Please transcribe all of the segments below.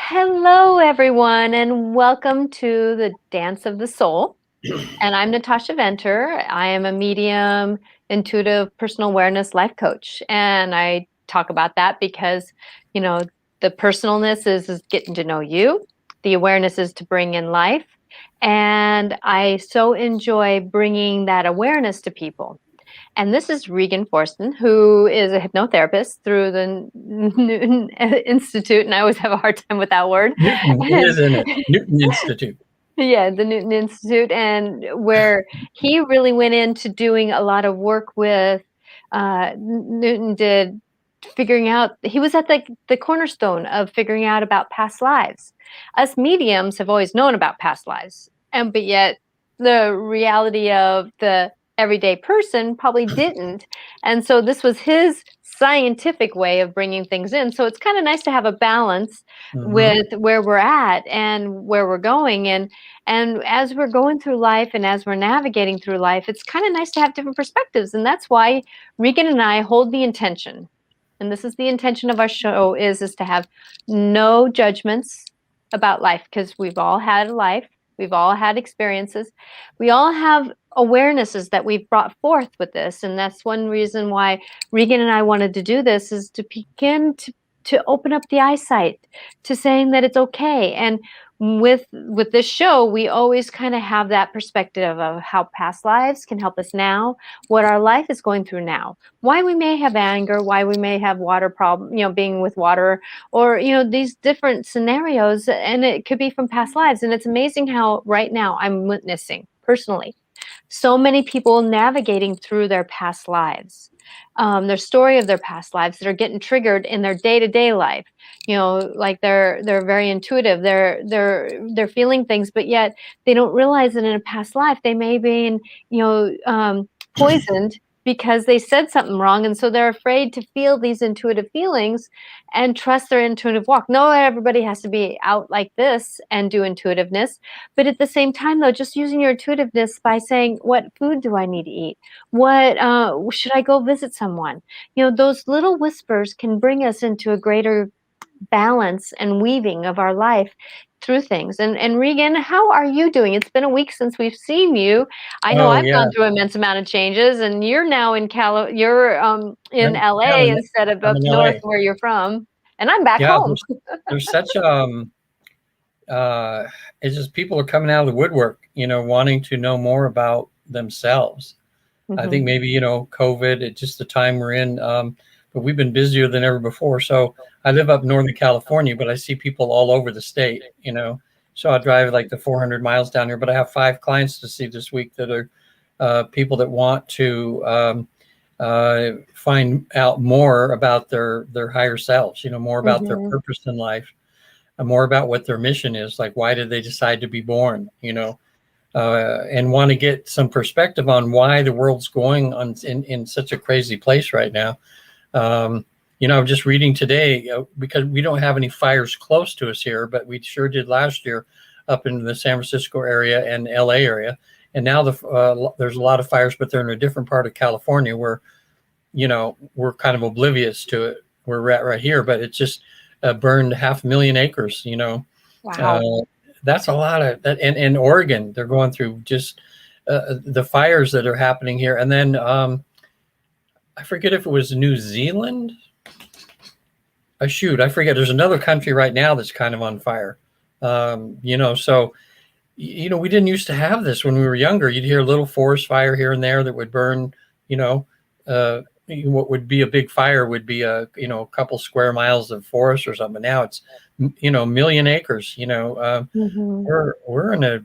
Hello, everyone, and welcome to the Dance of the Soul. And I'm Natasha Venter. I am a medium, intuitive, personal awareness life coach. And I talk about that because, you know, the personalness is getting to know you, the awareness is to bring in life. And I so enjoy bringing that awareness to people. And this is Regan Forston, who is a hypnotherapist through the Newton Institute. And I always have a hard time with that word. Newton, it is in it. Newton Institute. Yeah, the Newton Institute, and where he really went into doing a lot of work with Newton did figuring out, he was at the cornerstone of figuring out about past lives. Us mediums have always known about past lives, but yet the reality of the everyday person probably didn't. And so this was his scientific way of bringing things in. So it's kind of nice to have a balance with where we're at and where we're going. And as we're going through life and as we're navigating through life, it's kind of nice to have different perspectives. And that's why Regan and I hold the intention, and this is the intention of our show, is to have no judgments about life, because we've all had a life, we've all had experiences, we all have awarenesses that we've brought forth with this. And that's one reason why Regan and I wanted to do this, is to begin to open up the eyesight to saying that it's okay. And with this show, we always kind of have that perspective of how past lives can help us now, what our life is going through now, why we may have anger, why we may have water problem, being with water, or these different scenarios, and it could be from past lives. And it's amazing how right now I'm witnessing personally so many people navigating through their past lives, their story of their past lives, that are getting triggered in their day-to-day life. Like they're very intuitive, they're feeling things, but yet they don't realize that in a past life they may be poisoned because they said something wrong, and so they're afraid to feel these intuitive feelings and trust their intuitive walk. No, everybody has to be out like this and do intuitiveness, but at the same time, though, just using your intuitiveness by saying, what food do I need to eat? What should I go visit someone? Those little whispers can bring us into a greater balance and weaving of our life through things. And Regan, how are you doing? It's been a week since we've seen you. I know I've gone through an immense amount of changes, and you're now in in LA instead of up north where you're from, and I'm back home. There's such it's just people are coming out of the woodwork, wanting to know more about themselves. I think maybe, COVID, it's just the time we're in, but we've been busier than ever before. So I live up Northern California, but I see people all over the state, so I drive like the 400 miles down here, but I have 5 clients to see this week that are people that want to find out more about their higher selves, more about their purpose in life, and more about what their mission is. Like, why did they decide to be born, and want to get some perspective on why the world's going on in such a crazy place right now. I'm just reading today, because we don't have any fires close to us here, but we sure did last year up in the San Francisco area and LA area. And now there's a lot of fires, but they're in a different part of California where, we're kind of oblivious to it. We're right here, but it's just burned 500,000 acres, Wow. That's a lot of that. And in Oregon, they're going through just the fires that are happening here. And then I forget if it was New Zealand. I forget. There's another country right now that's kind of on fire. So, we didn't used to have this when we were younger. You'd hear a little forest fire here and there that would burn, what would be a big fire would be a couple square miles of forest or something. Now it's, a million acres, we're in a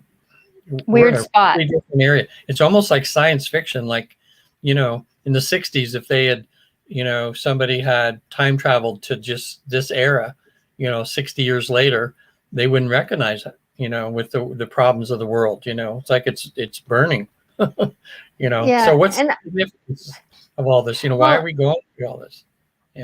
weird spot. Really different area. It's almost like science fiction. Like, in the 60s, if they had, somebody had time traveled to just this era, 60 years later, they wouldn't recognize it, with the problems of the world. It's like it's burning. Yeah. So what's the significance of all this? Why are we going through all this?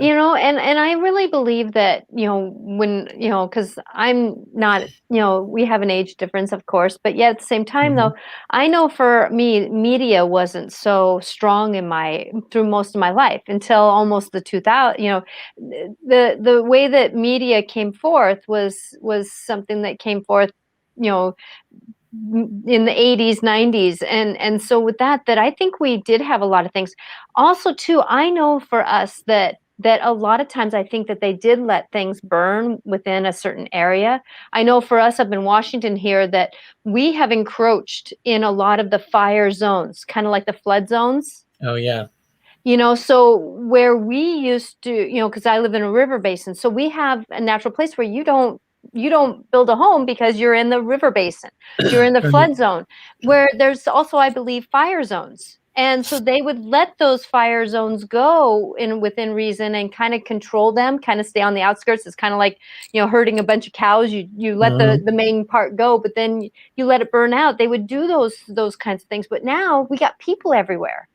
Yeah. And I really believe that, when, because I'm not, we have an age difference, of course, but yet at the same time, Hmm. though, I know for me, media wasn't so strong through most of my life until almost the 2000, the way that media came forth was something that came forth, you know, in the 80s, 90s. And so with that I think we did have a lot of things. Also, too, I know for us that a lot of times I think that they did let things burn within a certain area. I know for us up in Washington here that we have encroached in a lot of the fire zones, kind of like the flood zones. Oh yeah. So where we used to, because I live in a river basin, so we have a natural place where you don't build a home because you're in the river basin. You're in the Right. flood zone, where there's also, I believe, fire zones. And so they would let those fire zones go within reason and kind of control them, kind of stay on the outskirts. It's kind of like, herding a bunch of cows. You let the Hmm. the main part go, but then you let it burn out. They would do those kinds of things. But now we got people everywhere.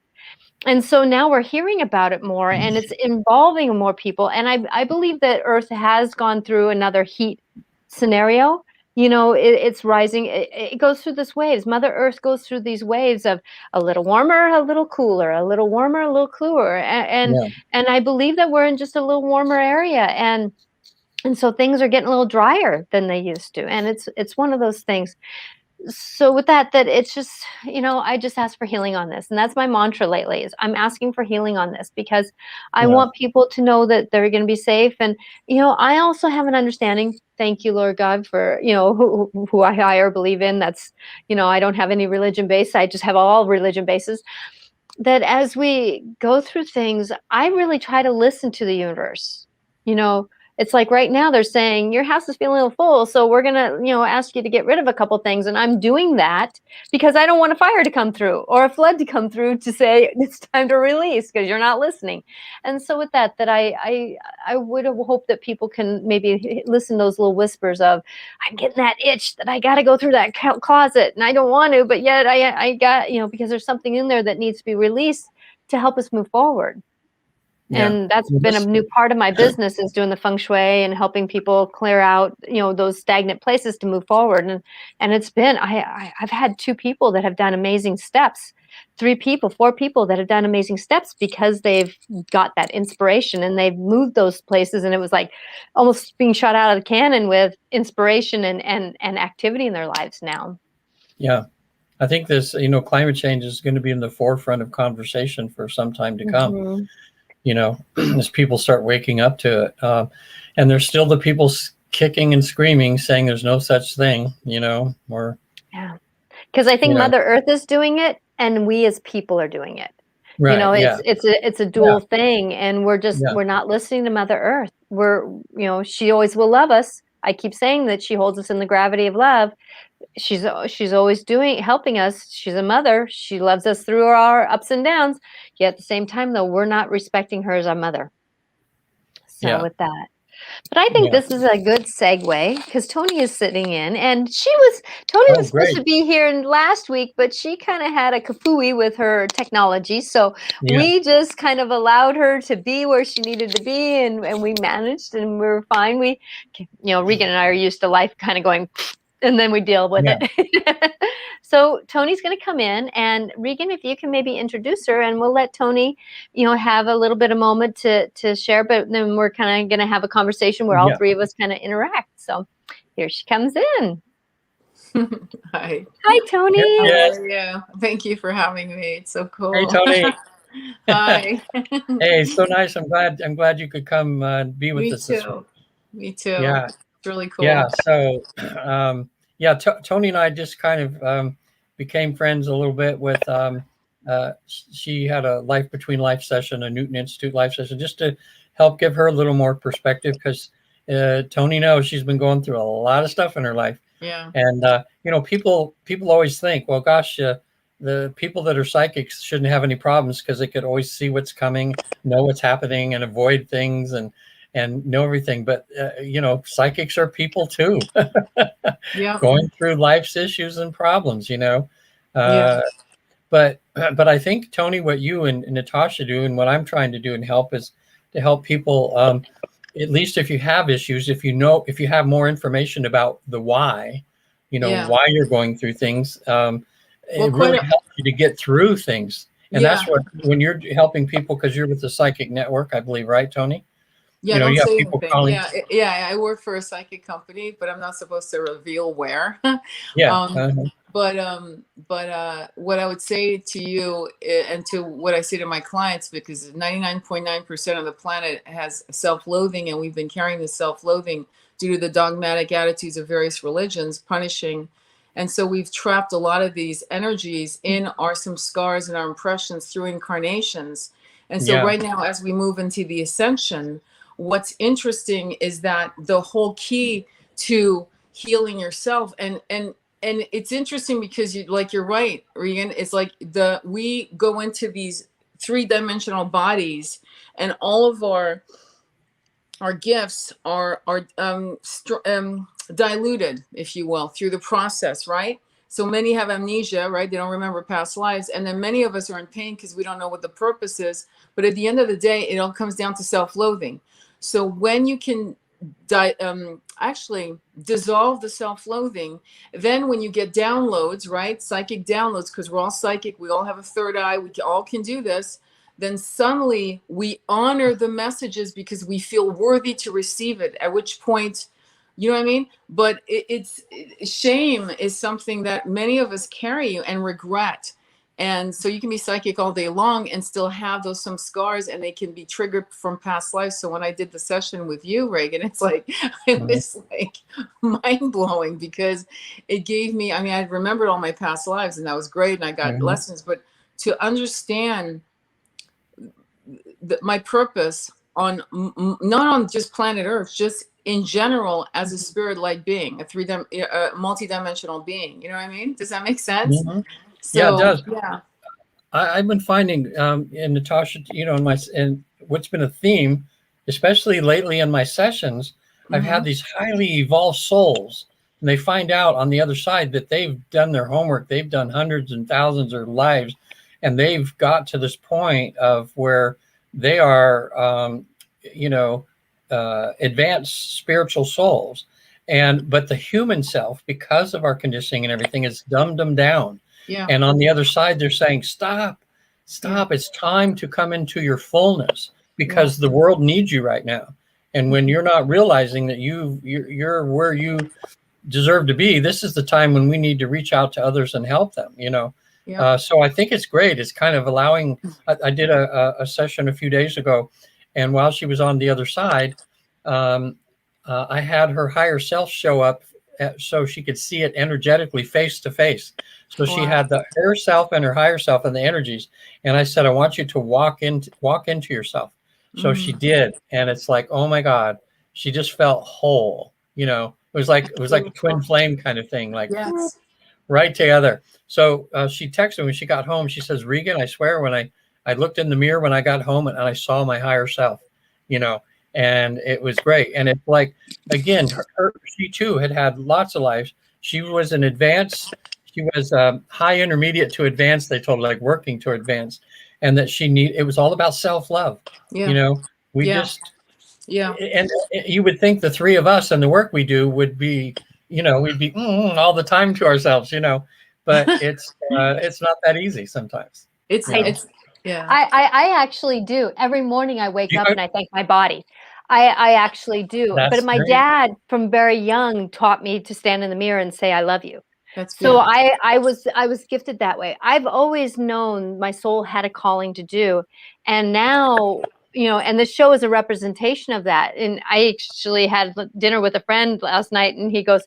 And so now we're hearing about it more, and it's involving more people. And I believe that Earth has gone through another heat scenario. It's rising. It goes through this waves. Mother Earth goes through these waves of a little warmer, a little cooler, a little warmer, a little cooler. Yeah. And I believe that we're in just a little warmer area. And so things are getting a little drier than they used to. And it's one of those things. So with that it's just, I just ask for healing on this, and that's my mantra lately, is I'm asking for healing on this, because I Yeah. want people to know that they're going to be safe. And I also have an understanding, thank you, Lord God, for who I hire, believe in. That's, I don't have any religion base, I just have all religion bases. That as we go through things, I really try to listen to the universe. You know, it's like right now they're saying your house is feeling a little full, so we're gonna, ask you to get rid of a couple things, and I'm doing that because I don't want a fire to come through or a flood to come through to say it's time to release because you're not listening. And so with that I would have hoped that people can maybe listen to those little whispers of, I'm getting that itch that I got to go through that closet and I don't want to, but yet I got, because there's something in there that needs to be released to help us move forward. Yeah. And that's Well, been a this, new part of my business, is doing the feng shui and helping people clear out, those stagnant places to move forward. And it's been, I've had 2 people that have done amazing steps, 3 people, 4 people that have done amazing steps because they've got that inspiration and they've moved those places. And it was like almost being shot out of the cannon with inspiration and activity in their lives now. yeah. I think this, climate change is going to be in the forefront of conversation for some time to come. Hmm. As people start waking up to it. And there's still the people kicking and screaming, saying there's no such thing, or, Yeah. Because I think Mother Earth is doing it and we as people are doing it. right. Yeah. It's a Yeah. dual thing, and Yeah. we're not listening to Mother Earth. She always will love us. I keep saying that she holds us in the gravity of love. She's always helping us. She's a mother. She loves us through our ups and downs. Yet at the same time, though, we're not respecting her as our mother. So Yeah. with that. But I think Yeah. this is a good segue because Toni is sitting in, and Toni Oh, was supposed great. to be here last week, but she kind of had a kafooey with her technology. So Yeah. we just kind of allowed her to be where she needed to be, and we managed, and we were fine. Regan and I are used to life kind of going, and then we deal with Yeah. it. So Toni's going to come in, and Regan, if you can maybe introduce her, and we'll let Toni, have a little bit of moment to share, but then we're kind of going to have a conversation where all Yeah. 3 of us kind of interact. So here she comes in. Hi. Hi, Toni. How Yes. are you? Thank you for having me. It's so Hey, cool. Toni. Hi. Hey, so nice. I'm glad you could come be with Me us this week. too. Me too. Yeah. It's really Yeah. cool. So, yeah, Toni and I just kind of became friends a little bit with, she had a Life Between Life session, a Newton Institute life session, just to help give her a little more perspective, because Toni knows she's been going through a lot of stuff in her life. Yeah. And, people always think, well, gosh, the people that are psychics shouldn't have any problems because they could always see what's coming, know what's happening, and avoid things and know everything. But, psychics are people too, Yeah. going through life's issues and problems, Yeah. uh, but I think, Toni, what you and Natasha do and what I'm trying to do and help is to help people. At least if you have issues, if you have more information about the why, why you're going through things, it really helps you to get through things. And that's what, when you're helping people, because you're with the Psychic Network, I believe, right, Toni? Yeah, don't you have say people anything. calling. Yeah, I work for a psychic company, but I'm not supposed to reveal where. Yeah. But what I would say to you and to what I say to my clients, because 99.9% of the planet has self-loathing, and we've been carrying this self-loathing due to the dogmatic attitudes of various religions, punishing. And so we've trapped a lot of these energies in our some scars and our impressions through incarnations. And so right now, as we move into the ascension, what's interesting is that the whole key to healing yourself, and it's interesting because you're right, Regan. It's like we go into these three-dimensional bodies, and all of our gifts are diluted, if you will, through the process, right? So many have amnesia, right? They don't remember past lives. And then many of us are in pain because we don't know what the purpose is. But at the end of the day, it all comes down to self-loathing. So when you can actually dissolve the self-loathing, then when you get downloads, right? Psychic downloads, because we're all psychic. We all have a third eye. We all can do this. Then suddenly we honor the messages because we feel worthy to receive it, at which point, you know what I mean? But shame is something that many of us carry and regret. And so you can be psychic all day long and still have some scars, and they can be triggered from past lives. So when I did the session with you, Regan, it's like, it was like mind blowing, because it gave me, I mean, I remembered all my past lives, and that was great. And I got lessons, but to understand my purpose on not on just planet Earth, just in general as a spirit-like being, a multi-dimensional being. You know what I mean? Does that make sense? So, yeah, it does. Yeah. I've been finding, in Natasha, and what's been a theme, especially lately in my sessions, I've had these highly evolved souls, and they find out on the other side that they've done their homework. They've done hundreds and thousands of lives, and they've got to this point of where they are, advanced spiritual souls. But the human self, because of our conditioning and everything, is dumbed them down. Yeah. And on the other side, they're saying, stop. It's time to come into your fullness, because the world needs you right now. And when you're not realizing that you're where you deserve to be, this is the time when we need to reach out to others and help them, So I think it's great. It's kind of allowing, I did a session a few days ago, and while she was on the other side, I had her higher self show up so she could see it energetically face to face. So she had her self and her higher self and the energies. And I said, I want you to walk into yourself. So she did. And it's like, oh my God, she just felt whole. It was like a twin flame kind of thing, like right together. So she texted me when she got home. She says, Regan, I swear, when I looked in the mirror when I got home, and I saw my higher self, and it was great. And it's like, again, she too had lots of lives. She was an advanced, she was high intermediate to advanced, they told her, like working to advanced, and that it was all about self-love. And you would think the three of us and the work we do would be, we'd be all the time to ourselves, but it's not that easy sometimes. I actually do. Every morning I wake up and I thank my body. I actually do. But my dad from very young taught me to stand in the mirror and say, I love you. So I was gifted that way. I've always known my soul had a calling to do. And now, and the show is a representation of that. And I actually had dinner with a friend last night, and he goes,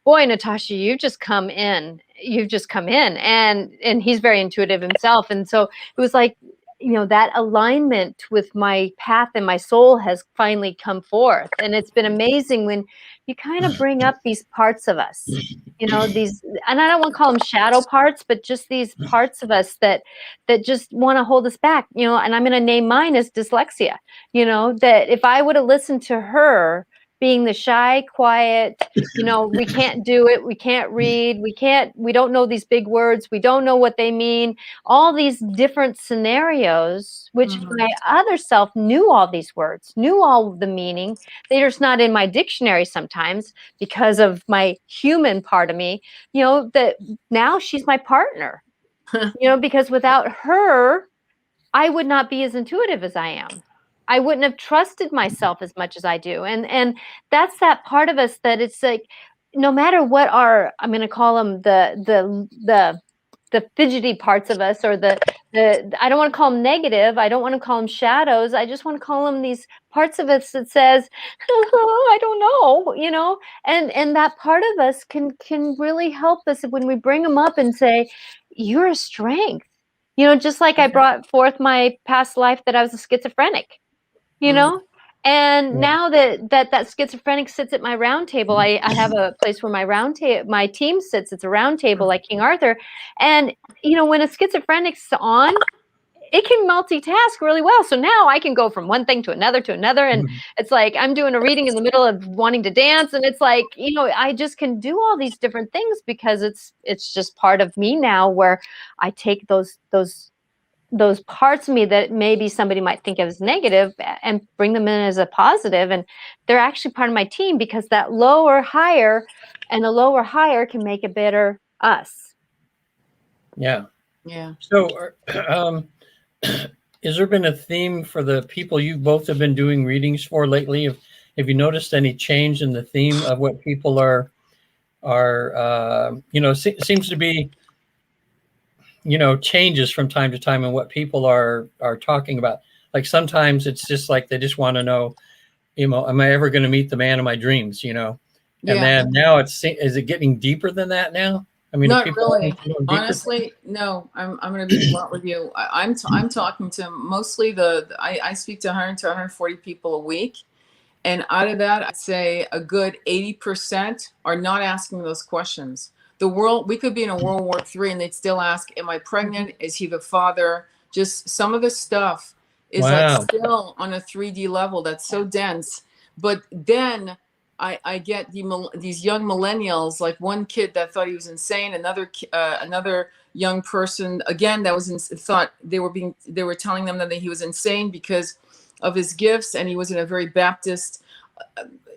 boy, Natasha, you've just come in. And he's very intuitive himself. And so it was like, that alignment with my path and my soul has finally come forth. And it's been amazing when you kind of bring up these parts of us, these, and I don't want to call them shadow parts, but just these parts of us that just want to hold us back, and I'm going to name mine as dyslexia, that if I would have listened to her being the shy, quiet, we can't do it, we can't read, we don't know these big words, we don't know what they mean, all these different scenarios, which my other self knew all these words, knew all the meaning. They're just not in my dictionary sometimes because of my human part of me, that now she's my partner, because without her, I would not be as intuitive as I am. I wouldn't have trusted myself as much as I do. And that's that part of us that it's like, no matter what I'm going to call them the fidgety parts of us, or the I don't want to call them negative. I don't want to call them shadows. I just want to call them these parts of us that says, oh, I don't know, and that part of us can really help us when we bring them up and say, you're a strength. Just like I brought forth my past life that I was a schizophrenic, and now that schizophrenic sits at my round table, I have a place where my team sits. It's a round table like King Arthur. And, when a schizophrenic's on, it can multitask really well. So now I can go from one thing to another. And it's like, I'm doing a reading in the middle of wanting to dance. And it's like, I just can do all these different things because it's just part of me now, where I take those parts of me that maybe somebody might think of as negative and bring them in as a positive. And they're actually part of my team, because that lower higher can make a better us. Yeah. Yeah. So, has there been a theme for the people you both have been doing readings for lately? Have you noticed any change in the theme of what people are seems to be, changes from time to time in what people are talking about. Like sometimes it's just like they just want to know, am I ever going to meet the man of my dreams? And then now is it getting deeper than that now? I mean, not really. Honestly, no. I'm going to be blunt with you. I'm talking to mostly I speak to 100 to 140 people a week, and out of that, I'd say a good 80% are not asking those questions. We could be in a World War III and they'd still ask, am I pregnant? Is he the father? Just some of the stuff is like still on a 3D level that's so dense. But then I get these young millennials, like one kid that thought he was insane, another young person, again, that thought they were telling them that he was insane because of his gifts, and he was in a very Baptist,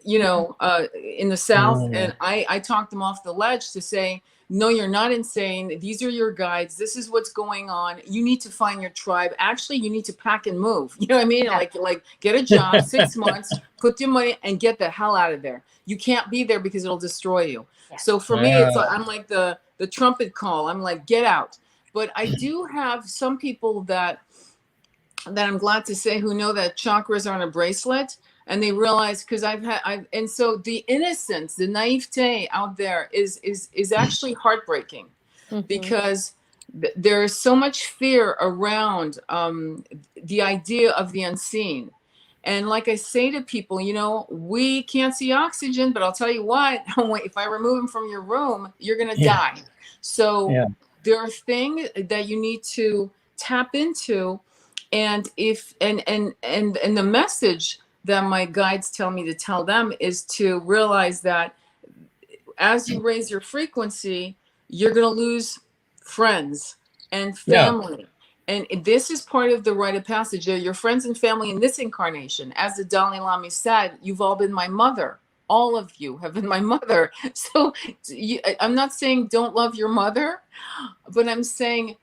in the South. And I talked them off the ledge to say, no, you're not insane. These are your guides. This is what's going on. You need to find your tribe. Actually, you need to pack and move. You know what I mean? Like get a job, 6 months, put your money, and get the hell out of there. You can't be there because it'll destroy you. Yeah. So for me, it's like, I'm like the trumpet call. I'm like, get out. But I do have some people that I'm glad to say who know that chakras are on a bracelet. And they realize, because and so the innocence, the naivete out there is actually heartbreaking, because there is so much fear around the idea of the unseen. And like I say to people, we can't see oxygen, but I'll tell you what, if I remove them from your room, you're going to die. So there are things that you need to tap into. And and the message that my guides tell me to tell them is to realize that as you raise your frequency, you're going to lose friends and family. And this is part of the rite of passage. They're your friends and family in this incarnation. As the Dalai Lama said, you've all been my mother. All of you have been my mother. So I'm not saying don't love your mother, but I'm saying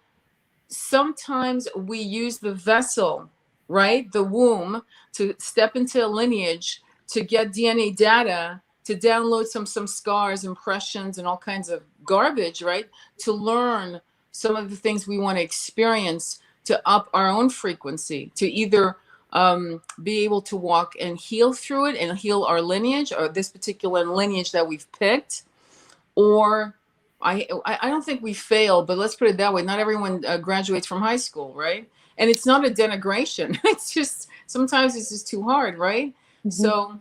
sometimes we use the vessel, right? The womb, to step into a lineage, to get DNA data, to download some scars, impressions, and all kinds of garbage, right? To learn some of the things we want to experience, to up our own frequency, to either be able to walk and heal through it and heal our lineage, or this particular lineage that we've picked, or I don't think we fail, but let's put it that way. Not everyone graduates from high school, right? And it's not a denigration. It's just, sometimes it's just too hard, right? So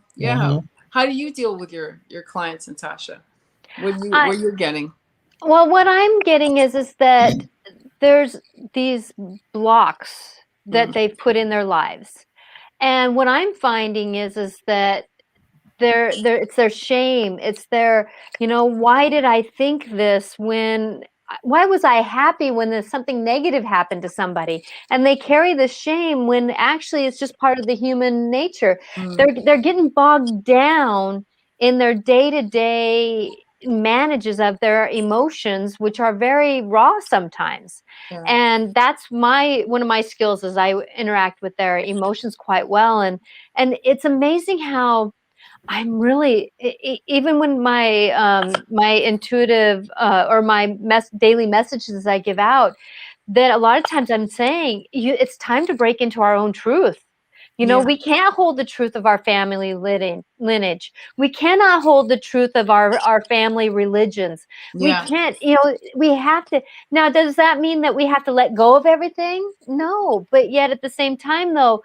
how do you deal with your clients, Natasha? What you're getting? Well, what I'm getting is that there's these blocks that they've put in their lives. And what I'm finding is that it's their shame. It's their, why did I think this why was I happy when something negative happened to somebody? And they carry the shame when actually it's just part of the human nature. They're getting bogged down in their day-to-day manages of their emotions, which are very raw sometimes. Yeah. And that's one of my skills is I interact with their emotions quite well. And it's amazing how I'm really, even when my intuitive or my daily messages I give out, that a lot of times I'm saying it's time to break into our own truth. We can't hold the truth of our family lineage. We cannot hold the truth of our family religions. We can't, we have to. Now, does that mean that we have to let go of everything? No, but yet at the same time, though,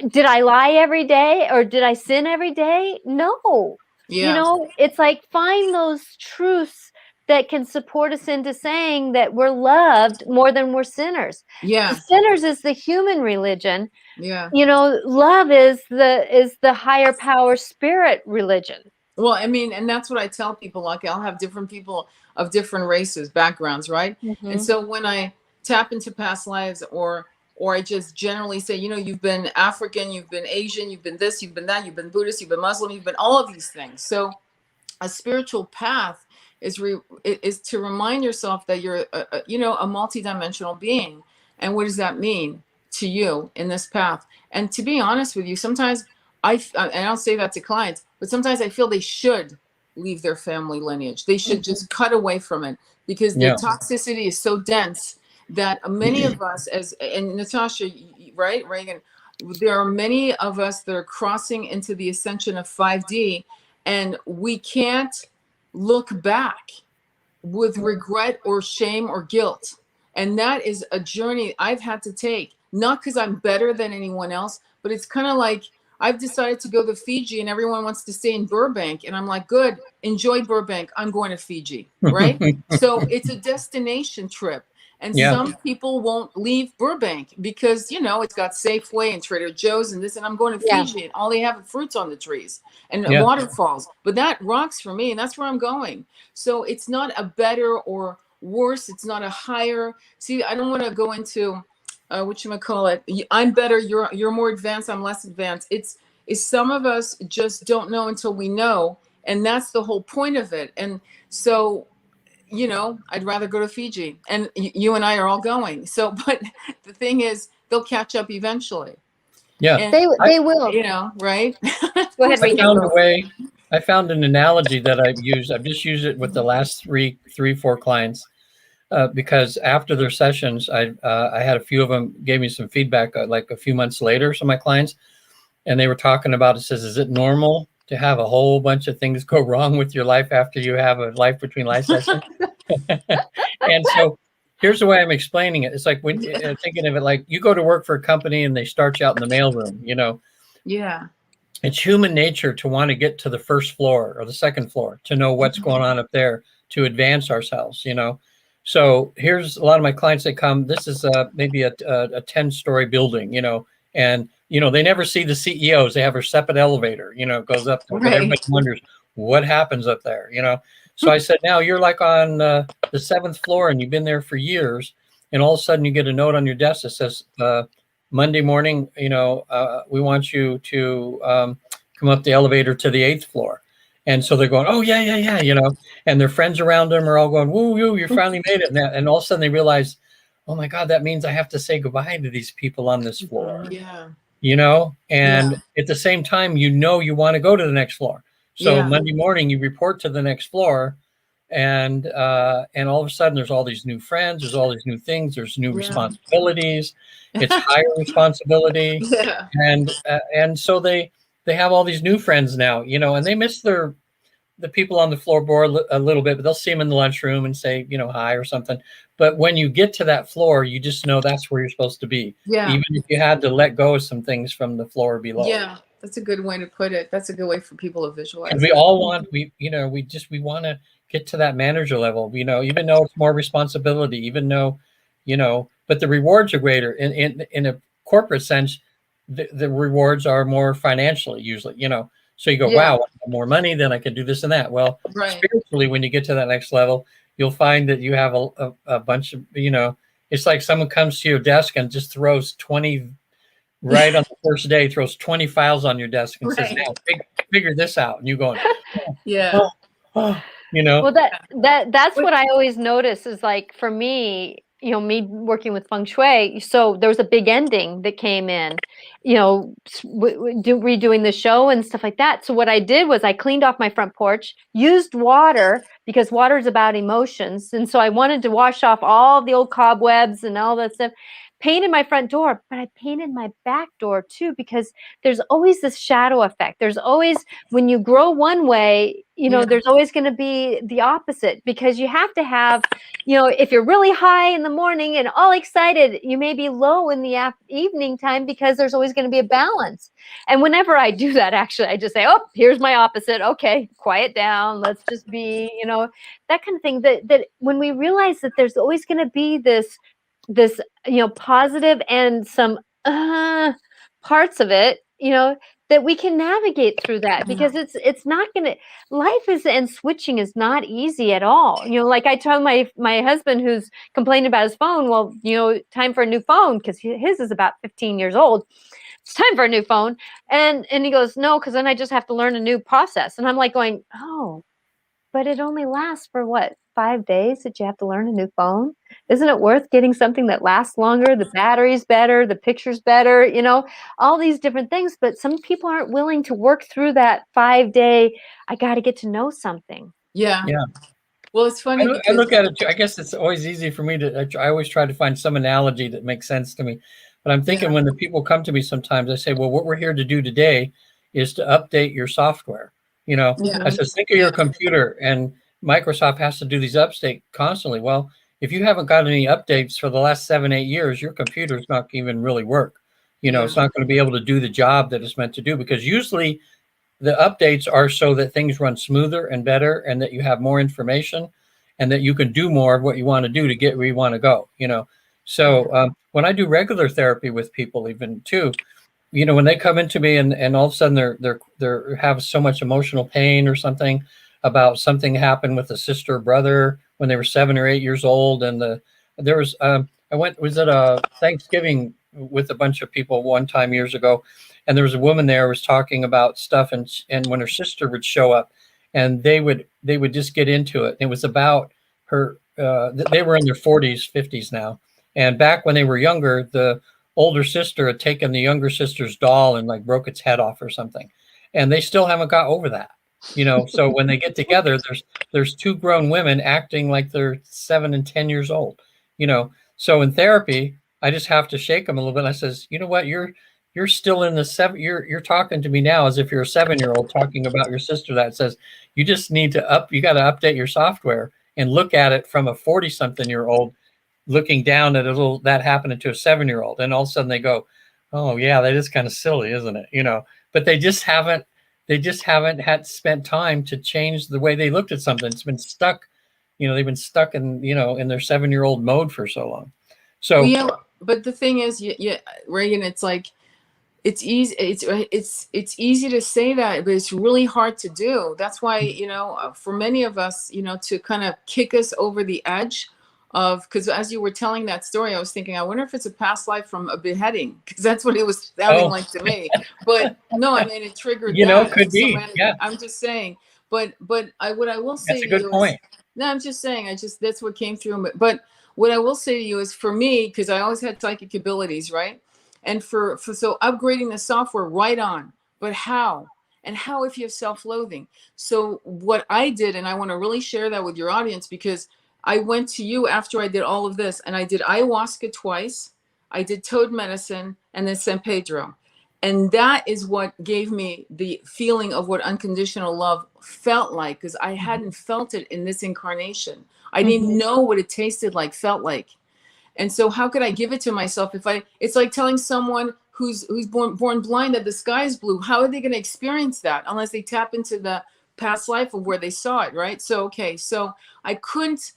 did I lie every day or did I sin every day? No. It's like find those truths that can support us into saying that we're loved more than we're sinners. Yeah. The sinners is the human religion. Yeah. Love is the higher power spirit religion. Well, I mean, and that's what I tell people. Like, I'll have different people of different races, backgrounds, right? Mm-hmm. And so when I tap into past lives, or I just generally say, you've been African, you've been Asian, you've been this, you've been that, you've been Buddhist, you've been Muslim, you've been all of these things. So a spiritual path is to remind yourself that you're a multidimensional being. And what does that mean to you in this path? And to be honest with you, sometimes and I don't say that to clients, but sometimes I feel they should leave their family lineage. They should just cut away from it, because the toxicity is so dense that many of us, and Natasha, right, Regan, there are many of us that are crossing into the ascension of 5D, and we can't look back with regret or shame or guilt. And that is a journey I've had to take, not because I'm better than anyone else, but it's kind of like I've decided to go to Fiji and everyone wants to stay in Burbank. And I'm like, good, enjoy Burbank. I'm going to Fiji, right? So it's a destination trip. And some people won't leave Burbank because, it's got Safeway and Trader Joe's and this, and I'm going to Fiji and all they have are fruits on the trees and waterfalls. But that rocks for me, and that's where I'm going. So it's not a better or worse. It's not a higher. See, I don't want to go into whatchamacallit, I'm better, you're more advanced, I'm less advanced. It's some of us just don't know until we know, and that's the whole point of it. And so, I'd rather go to Fiji, and you and I are all going. So, but the thing is, they'll catch up eventually. Yeah, and they will. Right? Go ahead, Regan. I found an analogy that I've used. I've just used it with the last four clients. Because after their sessions, I had a few of them gave me some feedback like a few months later, some of my clients, and they were talking about, it says, is it normal to have a whole bunch of things go wrong with your life after you have a life between life session? And so here's the way I'm explaining it. It's like when thinking of it like you go to work for a company and they start you out in the mailroom, Yeah. It's human nature to want to get to the first floor or the second floor, to know what's going on up there, to advance ourselves, So here's a lot of my clients that come. This is maybe a 10-story building, and they never see the CEOs. They have a separate elevator, goes up there, but everybody wonders what happens up there, So I said, now you're like on the 7th floor and you've been there for years, and all of a sudden you get a note on your desk that says Monday morning, we want you to come up the elevator to the 8th floor. And so they're going, oh, yeah, and their friends around them are all going, woo, you finally made it. And all of a sudden they realize, oh, my God, that means I have to say goodbye to these people on this floor. Yeah. And at the same time, you want to go to the next floor. So Monday morning, you report to the next floor. And all of a sudden, there's all these new friends. There's all these new things. There's new responsibilities. It's higher responsibility. And so they have all these new friends now, and they miss the people on the floorboard a little bit, but they'll see them in the lunchroom and say, hi or something. But when you get to that floor, you just know that's where you're supposed to be. Yeah. Even if you had to let go of some things from the floor below. Yeah, that's a good way to put it. That's a good way for people to visualize. And we all want, we want to get to that manager level, even though it's more responsibility, even though, but the rewards are greater in a corporate sense. The rewards are more financially usually, So you go, Yeah. wow, I have more money, then I can do this and that. Well, Right. spiritually, when you get to that next level, you'll find that you have a bunch of, it's like someone comes to your desk and just throws 20 right on the first day, throws 20 files on your desk and says, Right. now figure this out. And you going, Yeah. oh, oh, Well, that's But- what I always notice is like for me, me working with feng shui. So there was a big ending that came in, redoing the show and stuff like that. So what I did was I cleaned off my front porch, used water because water is about emotions, and so I wanted to wash off all the old cobwebs and all that stuff. Painted my front door, but I painted my back door too because there's always this shadow effect. There's always when you grow one way, Yeah. there's always going to be the opposite because you have to have, if you're really high in the morning and all excited, you may be low in the evening time because there's always going to be a balance. And whenever I do that, actually, I just say, oh, here's my opposite. Okay, quiet down. Let's just be, that kind of thing. That when we realize that there's always going to be this, positive and some parts of it, that we can navigate through that because it's not gonna life is and switching is not easy at all. Like I told my husband who's complaining about his phone, well, time for a new phone because his is about 15 years old. It's time for a new phone. And he goes, no, because then I just have to learn a new process. And I'm like going, oh, but it only lasts for what, 5 days that you have to learn a new phone? Isn't it worth getting something that lasts longer? The battery's better, the picture's better, all these different things. But some people aren't willing to work through that 5-day, I got to get to know something. Yeah. yeah. Well, it's funny I because look at it too. I guess it's always easy for me I always try to find some analogy that makes sense to me. But I'm thinking when the people come to me sometimes, I say, well, what we're here to do today is to update your software. I said, think of your computer, and Microsoft has to do these updates constantly. Well, if you haven't got any updates for the last 7-8 years, your computer's not even really work. It's not going to be able to do the job that it's meant to do, because usually the updates are so that things run smoother and better, and that you have more information, and that you can do more of what you want to do to get where you want to go. So when I do regular therapy with people, even too, when they come into me and all of a sudden they're have so much emotional pain or something about something happened with a sister or brother when they were 7 or 8 years old, and there was was at a Thanksgiving with a bunch of people one time years ago, and there was a woman there who was talking about stuff, and when her sister would show up, and they would just get into it. It was about her. They were in their 40s, 50s now, and back when they were younger, the older sister had taken the younger sister's doll and like broke its head off or something, and they still haven't got over that. So when they get together, there's two grown women acting like they're 7 and 10 years old. So in therapy, I just have to shake them a little bit. And I says, you know what, you're still in the seven. You're talking to me now as if you're a 7-year-old talking about your sister. That says you just need to you got to update your software and look at it from a 40-something-year-old looking down at that happening to a 7-year-old. And all of a sudden they go, oh yeah, that is kind of silly, isn't it? But they just haven't had spent time to change the way they looked at something. It's been stuck, they've been stuck in their 7-year-old mode for so long. So well, yeah, but the thing is, Regan, it's like it's easy. It's easy to say that, but it's really hard to do. That's why for many of us, to kind of kick us over the edge of, because as you were telling that story, I was thinking, I wonder if it's a past life from a beheading, because that's what it was sounding like to me. But no, I mean, it triggered that. Could be. Yeah. I'm just saying. But what I will say that's a good point. No, I'm just saying, that's what came through. But what I will say to you is, for me, because I always had psychic abilities, right? And so upgrading the software, right on. But how? And how if you have self-loathing? So what I did, and I want to really share that with your audience, because I went to you after I did all of this, and I did ayahuasca twice, I did toad medicine, and then San Pedro. And that is what gave me the feeling of what unconditional love felt like, because I hadn't felt it in this incarnation. I didn't know what it tasted like, felt like. And so how could I give it to myself it's like telling someone who's born blind that the sky is blue. How are they going to experience that unless they tap into the past life of where they saw it, right? So, so I couldn't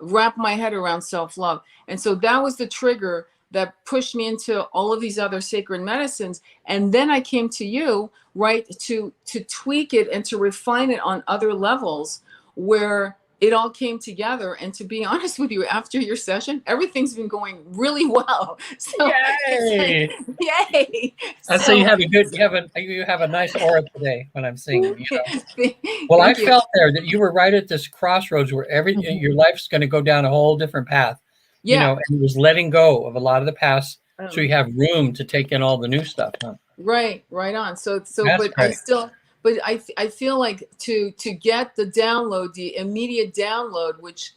wrap my head around self-love. And so that was the trigger that pushed me into all of these other sacred medicines. And then I came to you, right, to tweak it and to refine it on other levels where it all came together. And to be honest with you, after your session, everything's been going really well. So Yay! it's like, yay! And so you have a nice aura today when I'm seeing you. Well, I Thank you. felt there that you were right at this crossroads where your life's going to go down a whole different path. Yeah. And it was letting go of a lot of the past, so you have room to take in all the new stuff. Huh? Right on. So, That's but great. I feel like to get the download, the immediate download, which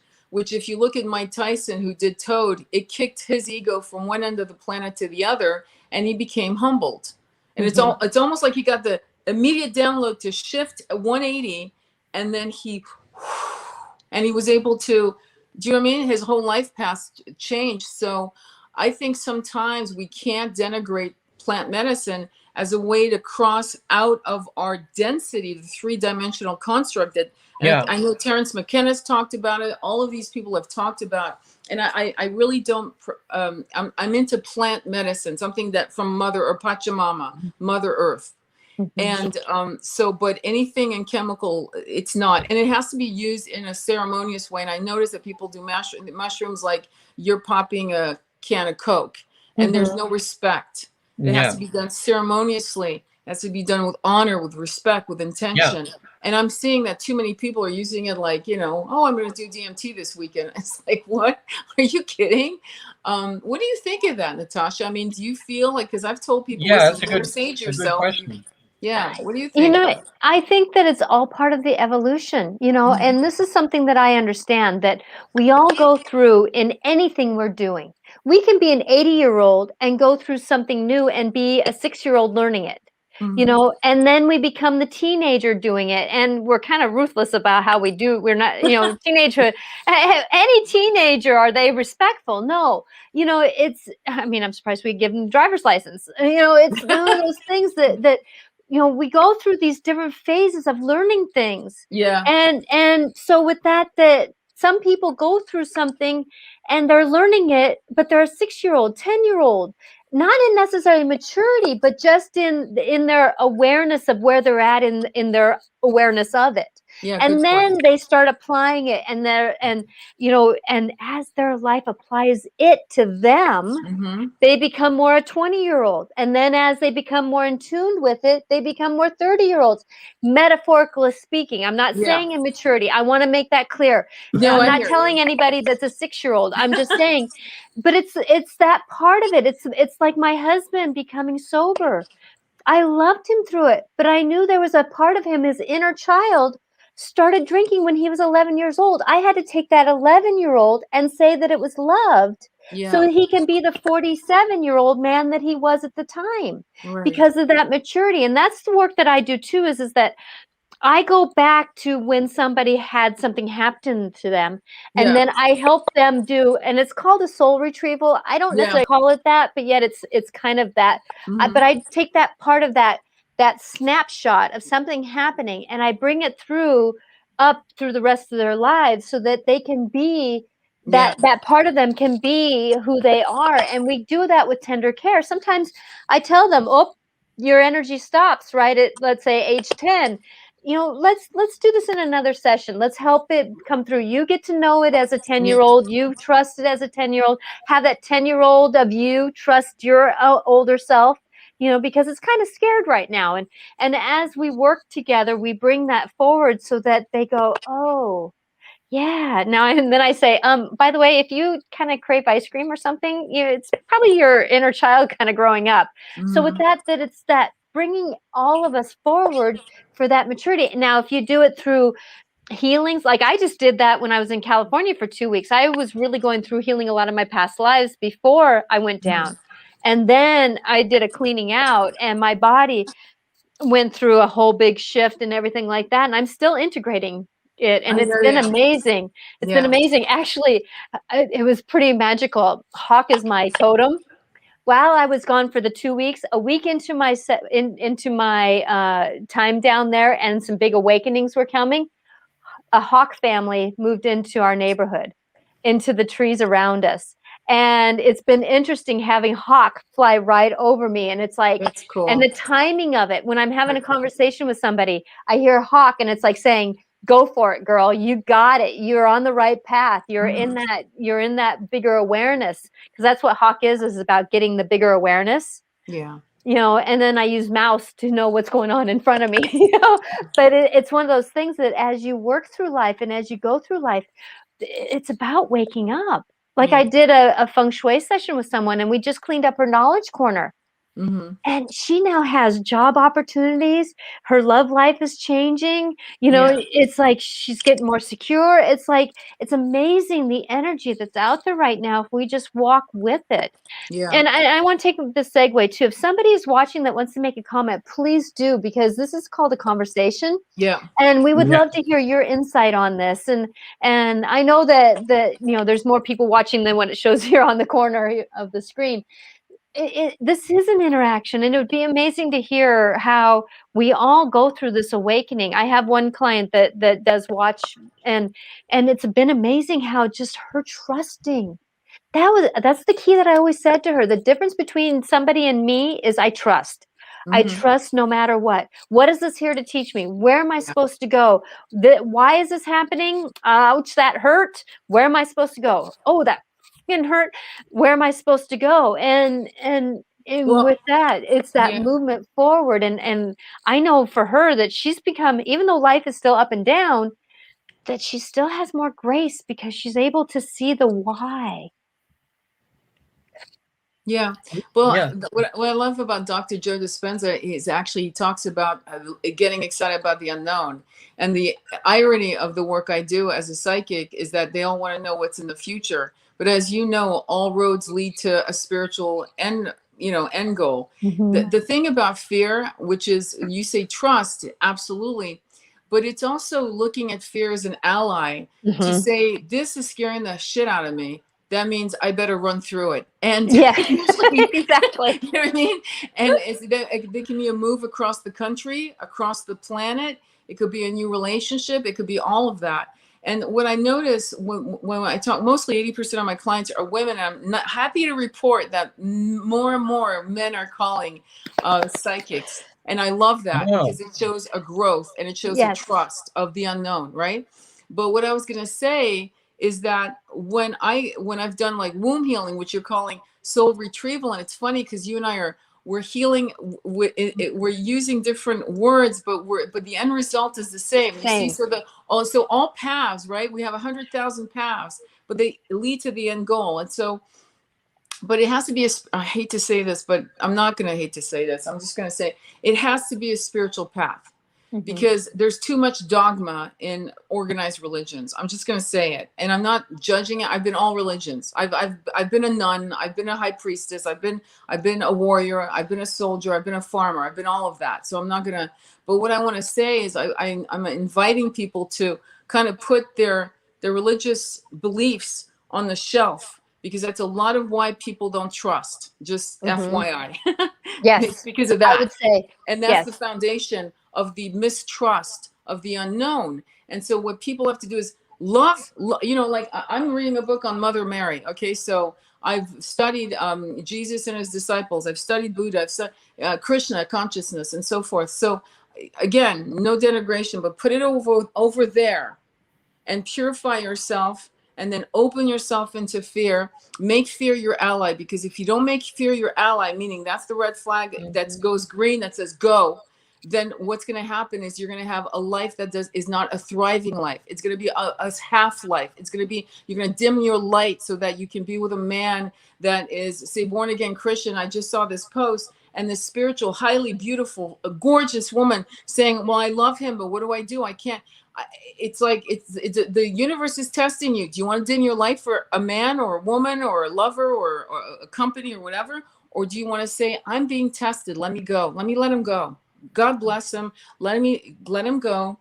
if you look at Mike Tyson, who did Toad, it kicked his ego from one end of the planet to the other, and he became humbled. And it's almost like he got the immediate download to shift 180, and then he was able to, do you know what I mean? His whole life path changed. So I think sometimes we can't denigrate plant medicine as a way to cross out of our density, the three-dimensional construct that, I know Terence McKenna's talked about it. All of these people have talked about, and I really don't, I'm into plant medicine, something that from Mother or Pachamama, Mother Earth. And but anything in chemical, it's not. And it has to be used in a ceremonious way. And I notice that people do mushrooms like you're popping a can of Coke, and there's no respect. It has to be done ceremoniously. It has to be done with honor, with respect, with intention. Yeah. And I'm seeing that too many people are using it like, oh, I'm going to do DMT this weekend. It's like, what? Are you kidding? What do you think of that, Natasha? I mean, do you feel like, because I've told people, that's a good question. Yeah. What do you think? I think that it's all part of the evolution, and this is something that I understand, that we all go through in anything we're doing. We can be an 80-year-old and go through something new and be a 6-year-old learning it, and then we become the teenager doing it, and we're kind of ruthless about how we do. We're not, teenagehood. Any teenager, are they respectful? No. I'm surprised we give them driver's license. It's one of those things that we go through these different phases of learning things. Yeah. And so with that some people go through something and they're learning it, but they're a 6-year-old, 10-year-old, not in necessarily maturity, but just in their awareness of where they're at in their awareness of it. Yeah, and then they start applying it, and as their life applies it to them, they become more a 20-year-old. And then as they become more in tune with it, they become more 30-year-olds, metaphorically speaking. I'm not saying immaturity. I want to make that clear. No, I'm not telling anybody that's a 6-year-old. I'm just saying, but it's that part of it. It's like my husband becoming sober. I loved him through it, but I knew there was a part of him, his inner child, started drinking when he was 11 years old. I had to take that 11-year-old and say that it was loved, so that he can be the 47-year-old man that he was at the time, because of that maturity. And that's the work that I do too, is that I go back to when somebody had something happen to them, and then I help them do, and it's called a soul retrieval. I don't necessarily call it that, but yet it's kind of that. But I take that part of that snapshot of something happening, and I bring it up through the rest of their lives, so that they can be that part of them can be who they are. And we do that with tender care. Sometimes I tell them, oh, your energy stops right at, let's say, age 10. Let's do this in another session. Let's help it come through. You get to know it as a 10-year-old. You trust it as a 10-year-old. Have that 10-year-old of you trust your older self, because it's kind of scared right now. And as we work together, we bring that forward so that they go, oh, yeah. Now, and then I say, by the way, if you kind of crave ice cream or something, it's probably your inner child kind of growing up. So with that it's that bringing all of us forward for that maturity. Now, if you do it through healings, like I just did that when I was in California for 2 weeks, I was really going through healing a lot of my past lives before I went down. And then I did a cleaning out, and my body went through a whole big shift and everything like that. And I'm still integrating it, and it's been amazing. It's been amazing. Actually, it was pretty magical. Hawk is my totem. While I was gone for the 2 weeks, a week into my time down there, and some big awakenings were coming, a hawk family moved into our neighborhood, into the trees around us. And it's been interesting having Hawk fly right over me. And it's like, That's cool. and the timing of it, when I'm having a conversation with somebody, I hear Hawk and it's like saying, go for it, girl. You got it. You're on the right path. You're in that bigger awareness. Because that's what Hawk is about getting the bigger awareness. Yeah. You know, and then I use mouse to know what's going on in front of me, you know, but it's one of those things that as you work through life and as you go through life, it's about waking up. Like I did a feng shui session with someone and we just cleaned up her knowledge corner. And she now has job opportunities. Her love life is changing. You know, it's like she's getting more secure. It's like, it's amazing the energy that's out there right now if we just walk with it. Yeah. And I want to take this segue too. If somebody is watching that wants to make a comment, please do, because this is called a conversation. Yeah. And we would love to hear your insight on this. And I know that you know, there's more people watching than what it shows here on the corner of the screen. This is an interaction, and it would be amazing to hear how we all go through this awakening. I have one client that does watch, and it's been amazing how just her trusting. That's the key that I always said to her. The difference between somebody and me is I trust. I trust no matter what. What is this here to teach me? Where am I supposed to go? Why is this happening? Ouch, that hurt. Where am I supposed to go? Oh, that fucking hurt. Where am I supposed to go? And Well, with that, it's that movement forward. And I know for her that she's become, even though life is still up and down, that she still has more grace because she's able to see the why. Yeah. Well, what I love about Dr. Joe Dispenza is actually he talks about getting excited about the unknown. And the irony of the work I do as a psychic is that they all want to know what's in the future. But as you know, all roads lead to a spiritual end goal. The thing about fear, which is you say trust, absolutely. But it's also looking at fear as an ally to say, this is scaring the shit out of me. That means I better run through it. And exactly. You know what I mean? And there can be a move across the country, across the planet. It could be a new relationship. It could be all of that. And what I notice when I talk, mostly 80% of my clients are women. I'm not happy to report that more and more men are calling psychics. And I love that because it shows a growth and it shows a trust of the unknown, right? But what I was going to say is that when I've done like womb healing, which you're calling soul retrieval, and it's funny because you and I we're healing, we're using different words, but the end result is the same. You see, so all paths, right? We have 100,000 paths, but they lead to the end goal. And so, but it has to be I hate to say this, but I'm not going to hate to say this. I'm just going to say it has to be a spiritual path. Because there's too much dogma in organized religions. I'm just going to say it. And I'm not judging it. I've been all religions. I've been a nun. I've been a high priestess. I've been a warrior. I've been a soldier. I've been a farmer. I've been all of that. So I'm not going to, but what I want to say is I'm inviting people to kind of put their religious beliefs on the shelf, because that's a lot of why people don't trust. Just FYI. Yes. It's because of that. I would say. And that's the foundation of the mistrust of the unknown. And so what people have to do is love, you know, like I'm reading a book on Mother Mary. Okay. So I've studied Jesus and his disciples. I've studied Buddha, I've studied Krishna consciousness and so forth. So again, no denigration, but put it over there and purify yourself, and then open yourself into fear. Make fear your ally, because if you don't make fear your ally, meaning that's the red flag that goes green, that says go, then what's going to happen is you're going to have a life that is not a thriving life. It's going to be a half life. It's going to be, you're going to dim your light so that you can be with a man that is, say, born again Christian. I just saw this post, and this spiritual, highly beautiful, gorgeous woman saying, well, I love him, but what do I do? I can't. It's like it's the universe is testing you. Do you want to dim your light for a man or a woman or a lover or a company or whatever? Or do you want to say, I'm being tested. Let me go. Let him go. God bless him. Let him go.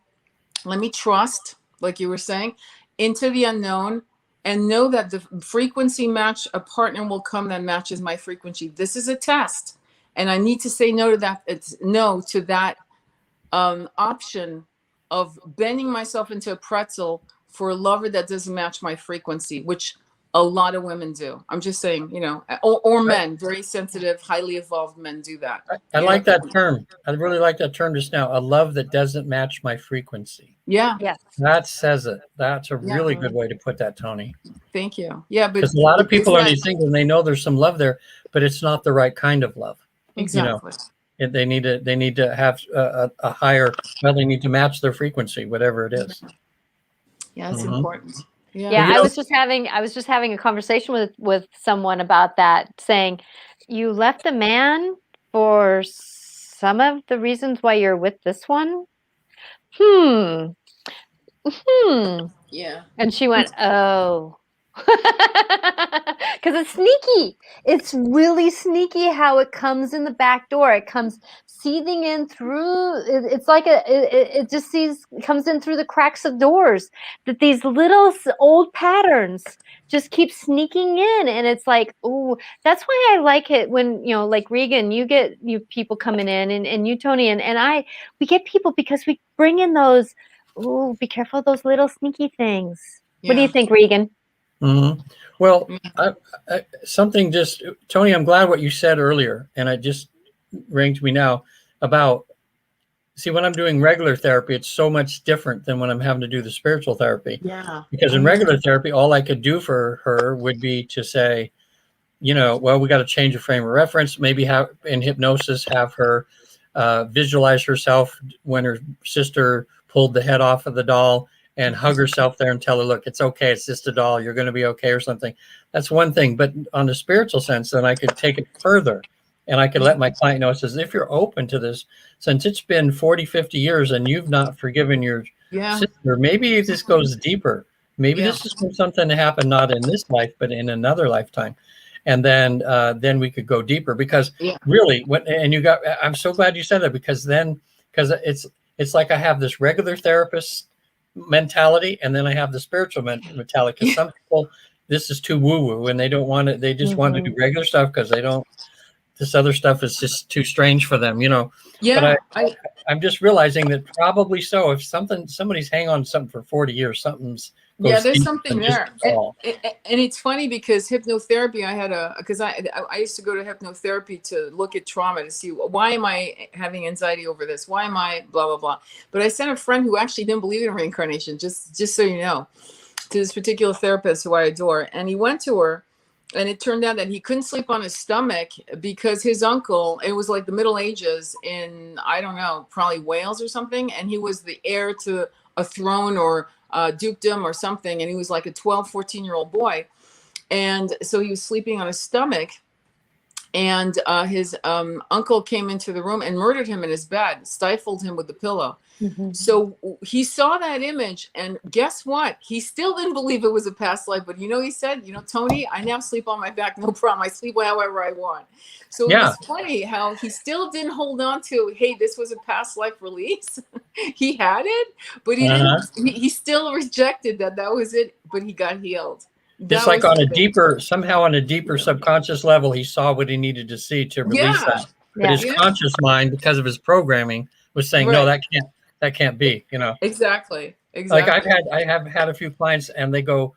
Let me trust, like you were saying, into the unknown, and know that the frequency match, a partner will come that matches my frequency. This is a test. And I need to say no to that. It's no to that option of bending myself into a pretzel for a lover that doesn't match my frequency, which A lot of women do. I'm just saying, you know, or men, very sensitive, highly evolved men do that. I like that term. I really like that term just now. A love that doesn't match my frequency. Yeah. Yes. That says it. That's a really good way to put that, Toni. Thank you. Yeah, but because a lot of people are these things and they know there's some love there, but it's not the right kind of love. Exactly. You know, they need to have a higher. Well, they need to match their frequency, whatever it is. Yeah, it's important. Yeah, Well, I was just having a conversation with someone about that, saying, you left a man for some of the reasons why you're with this one. Yeah. And she went, oh. Because it's sneaky. It's really sneaky how it comes in the back door. It comes seething in through. It's like it just comes in through the cracks of doors. That these little old patterns just keep sneaking in, and it's like, oh, that's why I like it when, you know, like Regan, you people coming in, and you, Toni, and we get people because we bring in those. Oh, be careful of those little sneaky things. Yeah. What do you think, Regan? Well, something just, Toni, I'm glad what you said earlier, and it just rang to me now about, see, when I'm doing regular therapy, it's so much different than when I'm having to do the spiritual therapy. Yeah. Because in regular therapy, all I could do for her would be to say, you know, well, we got to change a frame of reference, maybe have in hypnosis, have her visualize herself when her sister pulled the head off of the doll and hug herself there and tell her, look, it's okay. It's just a doll. You're going to be okay or something. That's one thing. But on the spiritual sense, then I could take it further and I could let my client know, it says, if you're open to this, since it's been 40, 50 years and you've not forgiven your sister, maybe this goes deeper. Maybe this is something to happen, not in this life, but in another lifetime. And then we could go deeper because really I'm so glad you said that because it's like I have this regular therapist mentality and then I have the spiritual mentality because some people, this is too woo-woo and they don't want it. They just want to do regular stuff because this other stuff is just too strange for them, you know. But I'm just realizing that probably so. If somebody's hanging on to something for 40 years, there's something there. And it's funny because hypnotherapy, I used to go to hypnotherapy to look at trauma to see why am I having anxiety over this? Why am I blah, blah, blah. But I sent a friend who actually didn't believe in reincarnation, just so you know, to this particular therapist who I adore. And he went to her. And it turned out that he couldn't sleep on his stomach because his uncle, it was like the Middle Ages in, I don't know, probably Wales or something. And he was the heir to a throne or dukedom or something. And he was like a 12, 14-year-old boy. And so he was sleeping on his stomach. And his uncle came into the room and murdered him in his bed, stifled him with the pillow. So he saw that image, and guess what? He still didn't believe it was a past life. But he said, Toni, I now sleep on my back, no problem. I sleep however I want. So it was funny how he still didn't hold on to, hey, this was a past life release. He had it, but he didn't. He still rejected that was it. But he got healed. Just like on a deeper subconscious level, he saw what he needed to see to release that. But his conscious mind, because of his programming, was saying, no, that can't be, Exactly. Like I have had a few clients and they go,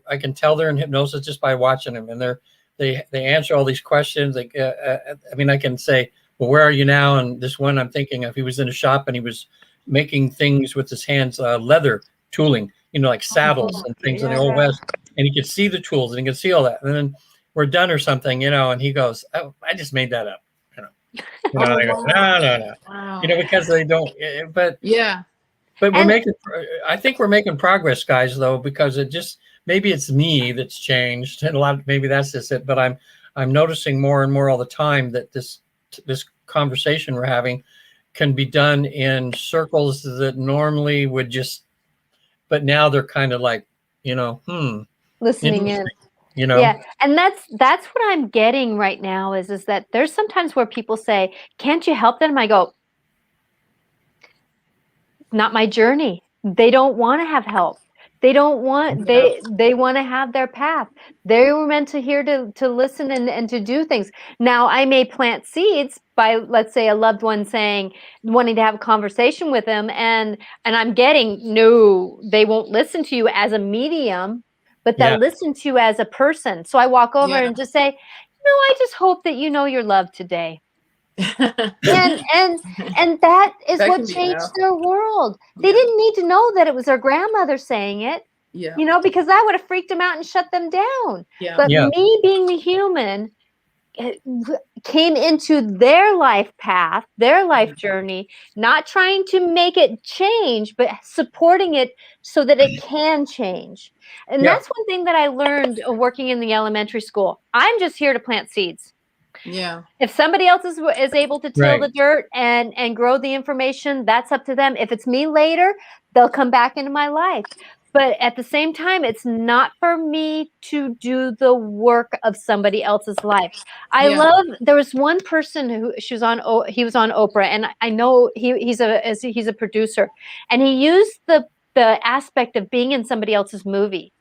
I can tell they're in hypnosis just by watching them. And they answer all these questions. Like, I can say, well, where are you now? And this one I'm thinking of, he was in a shop and he was making things with his hands, leather tooling, like saddles and things in the Old West. And he could see the tools and he could see all that. And then we're done or something, and he goes, oh, I just made that up. I go, no. Wow. Because they don't, but we're making, I think we're making progress, guys, though, because maybe it's me that's changed and maybe that's just it, but I'm noticing more and more all the time that this conversation we're having can be done in circles that normally would but now they're kind of like, listening in. Yeah, and that's what I'm getting right now is that there's sometimes where people say, can't you help them? I go, not my journey. They don't want to have help. They don't want, they want to have their path. They were meant to hear to listen and to do things. Now I may plant seeds by, let's say, a loved one wanting to have a conversation with them, and I'm getting, no, they won't listen to you as a medium. but that listen to you as a person. So I walk over and just say, I just hope that you know you're loved today. and that is what changed their world. They didn't need to know that it was their grandmother saying it, because that would have freaked them out and shut them down. But me being the human came into their life path, their life journey, not trying to make it change, but supporting it so that it can change. And that's one thing that I learned working in the elementary school. I'm just here to plant seeds. Yeah. If somebody else is able to till the dirt and grow the information, that's up to them. If it's me later, they'll come back into my life. But at the same time, it's not for me to do the work of somebody else's life. There was one person he was on Oprah, and I know he's a producer, and he used the aspect of being in somebody else's movie.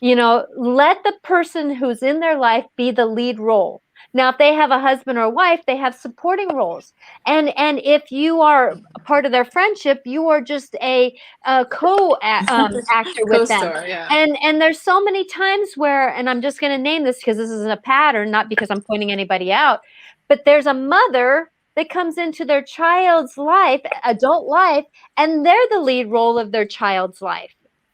Let the person who's in their life be the lead role. Now, if they have a husband or a wife, they have supporting roles. And if you are a part of their friendship, you are just a actor with them. And there's so many times where, and I'm just going to name this because this is a pattern, not because I'm pointing anybody out, but there's a mother that comes into their child's life, adult life, and they're the lead role of their child's life.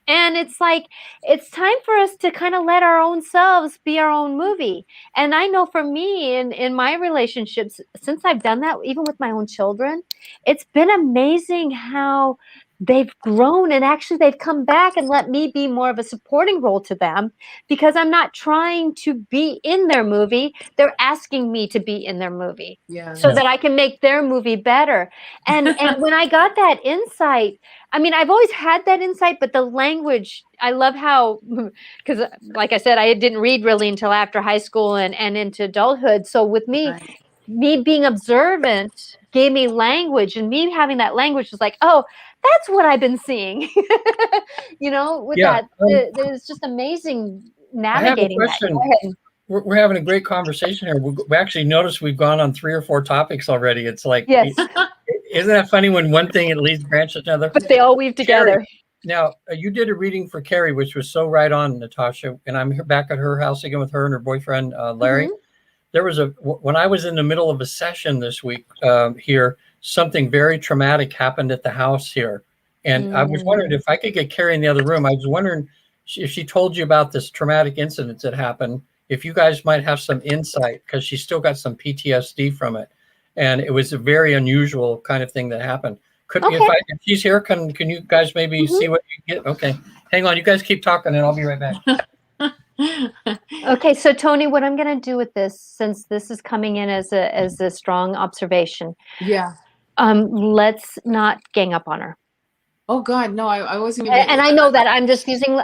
And it's like, it's time for us to kind of let our own selves be our own movie. And I know for me in my relationships, since I've done that, even with my own children, it's been amazing how they've grown, and actually they've come back and let me be more of a supporting role to them, because I'm not trying to be in their movie. They're asking me to be in their movie so that I can make their movie better. And when I got that insight, I mean, I've always had that insight, but the language, I love how, because like I said, I didn't read really until after high school and into adulthood. So with me, me being observant gave me language, and me having that language was like, oh, that's what I've been seeing. That, it's just amazing navigating I have a question. We're having a great conversation here. We actually noticed we've gone on 3 or 4 topics already. It's like, isn't that funny when one thing at least branches to another? But they all weave together. Now, you did a reading for Carrie, which was so right on, Natasha. And I'm back at her house again with her and her boyfriend, Larry. Mm-hmm. There was when I was in the middle of a session this week here, something very traumatic happened at the house here. And I was wondering if I could get Carrie in the other room. I was wondering if she told you about this traumatic incident that happened, if you guys might have some insight, because she still got some PTSD from it. And it was a very unusual kind of thing that happened. If she's here, can you guys maybe see what you get? Okay. Hang on. You guys keep talking and I'll be right back. Okay, so Toni, what I'm going to do with this, since this is coming in as a strong observation, let's not gang up on her. Oh God, no! I wasn't even. And I know that I'm just using,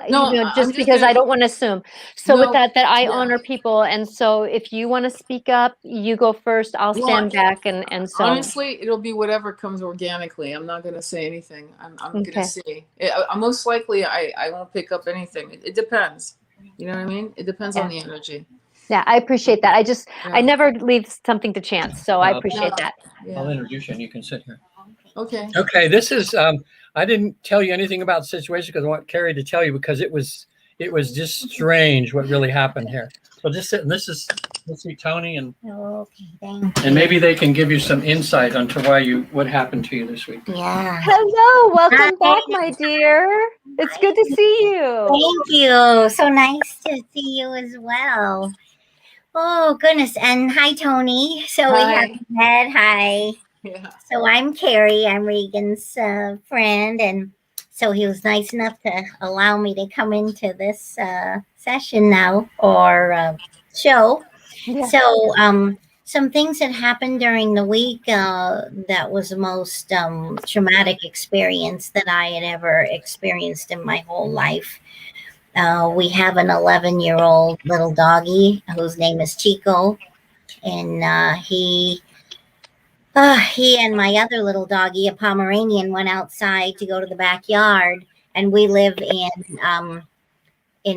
just because I don't want to assume. So with that I honor people, and so if you want to speak up, you go first. I'll stand back, and so. Honestly, it'll be whatever comes organically. I'm not going to say anything. I'm going to see. Most likely, I won't pick up anything. It depends. You know what I mean? It depends on the energy. Yeah, I appreciate that. I never leave something to chance, so I appreciate that. Yeah. I'll introduce you, and you can sit here. Okay. Okay. This is. I didn't tell you anything about the situation because I want Carrie to tell you, because it was just strange what really happened here. So just sit, and let's see Toni and maybe they can give you some insight onto what happened to you this week. Yeah. Hello, welcome back, my dear. It's good to see you. Thank you. So nice to see you as well. Oh goodness, and hi Toni. So we haven't met. Hi. Yeah. So I'm Carrie. I'm Regan's friend, and so he was nice enough to allow me to come into this session now, or show. Yeah. So some things that happened during the week that was the most traumatic experience that I had ever experienced in my whole life. We have an 11-year-old little doggy whose name is Chico, and he and my other little doggy, a Pomeranian, went outside to go to the backyard, and we live in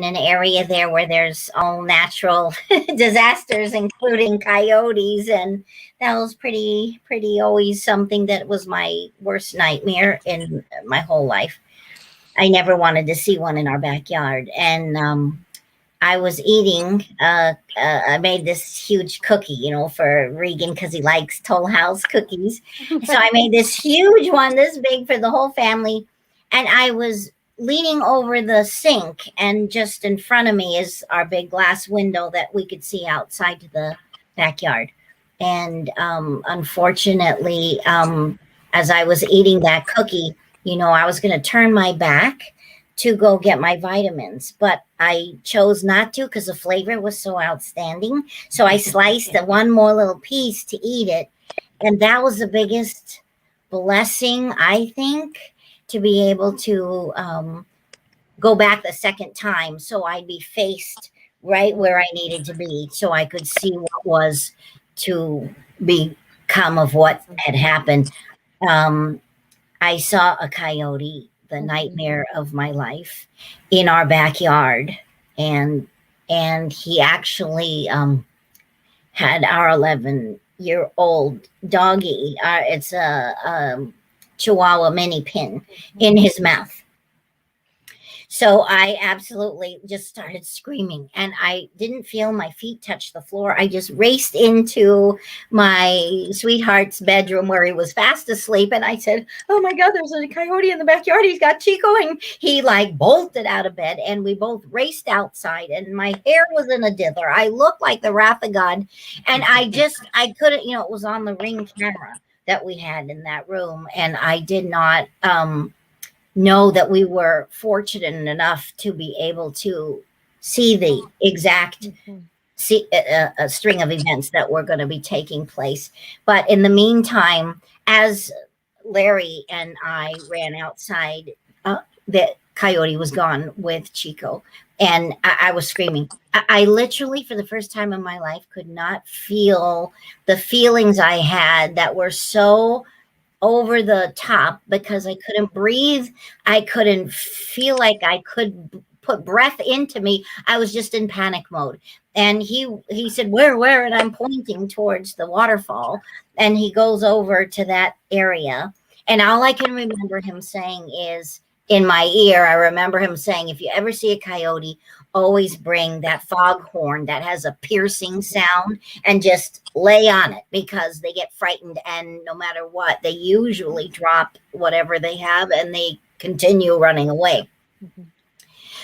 an area there where there's all natural disasters, including coyotes, and that was pretty always something that was my worst nightmare in my whole life. I never wanted to see one in our backyard. And I was eating, I made this huge cookie, you know, for Regan because he likes Toll House cookies. So I made this huge one, this big for the whole family. And I was leaning over the sink, and just in front of me is our big glass window that we could see outside to the backyard. And unfortunately, as I was eating that cookie, you know, I was going to turn my back to go get my vitamins, but I chose not to because the flavor was so outstanding. So I sliced the one more little piece to eat it. And that was the biggest blessing, I think, to be able to go back the second time. So I'd be faced right where I needed to be, so I could see what was to become of what had happened. I saw a coyote, the nightmare of my life, in our backyard, and he actually had our 11-year-old doggy. It's a Chihuahua mini pin in his mouth. So I absolutely just started screaming, and I didn't feel my feet touch the floor. I just raced into my sweetheart's bedroom where he was fast asleep. And I said, "Oh my God, there's a coyote in the backyard. He's got Chico." And he like bolted out of bed, and we both raced outside, and my hair was in a dither. I looked like the wrath of God. And I couldn't, you know, it was on the Ring camera that we had in that room. And I did not, know that we were fortunate enough to be able to see the exact string of events that were going to be taking place. But in the meantime, as Larry and I ran outside, the coyote was gone with Chico, and I was screaming. I literally, for the first time in my life, could not feel the feelings I had that were so over the top, because I couldn't breathe. I couldn't feel like I could put breath into me. I was just in panic mode. And he said, where? And I'm pointing towards the waterfall. And he goes over to that area. And all I can remember him saying is, in my ear, I remember him saying, "If you ever see a coyote, always bring that foghorn that has a piercing sound and just lay on it, because they get frightened, and no matter what, they usually drop whatever they have and they continue running away."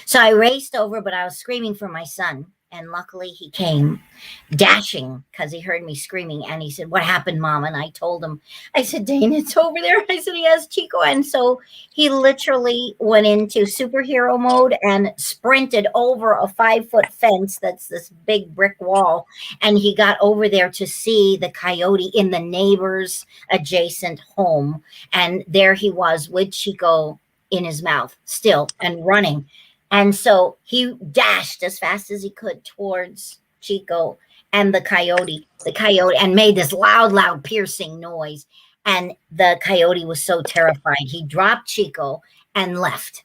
So I raced over, but I was screaming for my son. And luckily he came dashing because he heard me screaming. And he said, "What happened, Mom?" And I told him, I said, "Dane, it's over there." I said, "He has Chico." And so he literally went into superhero mode and sprinted over a 5-foot fence that's this big brick wall. And he got over there to see the coyote in the neighbor's adjacent home. And there he was with Chico in his mouth still and running. And so he dashed as fast as he could towards Chico and the coyote, and made this loud, piercing noise. And the coyote was so terrified, he dropped Chico and left.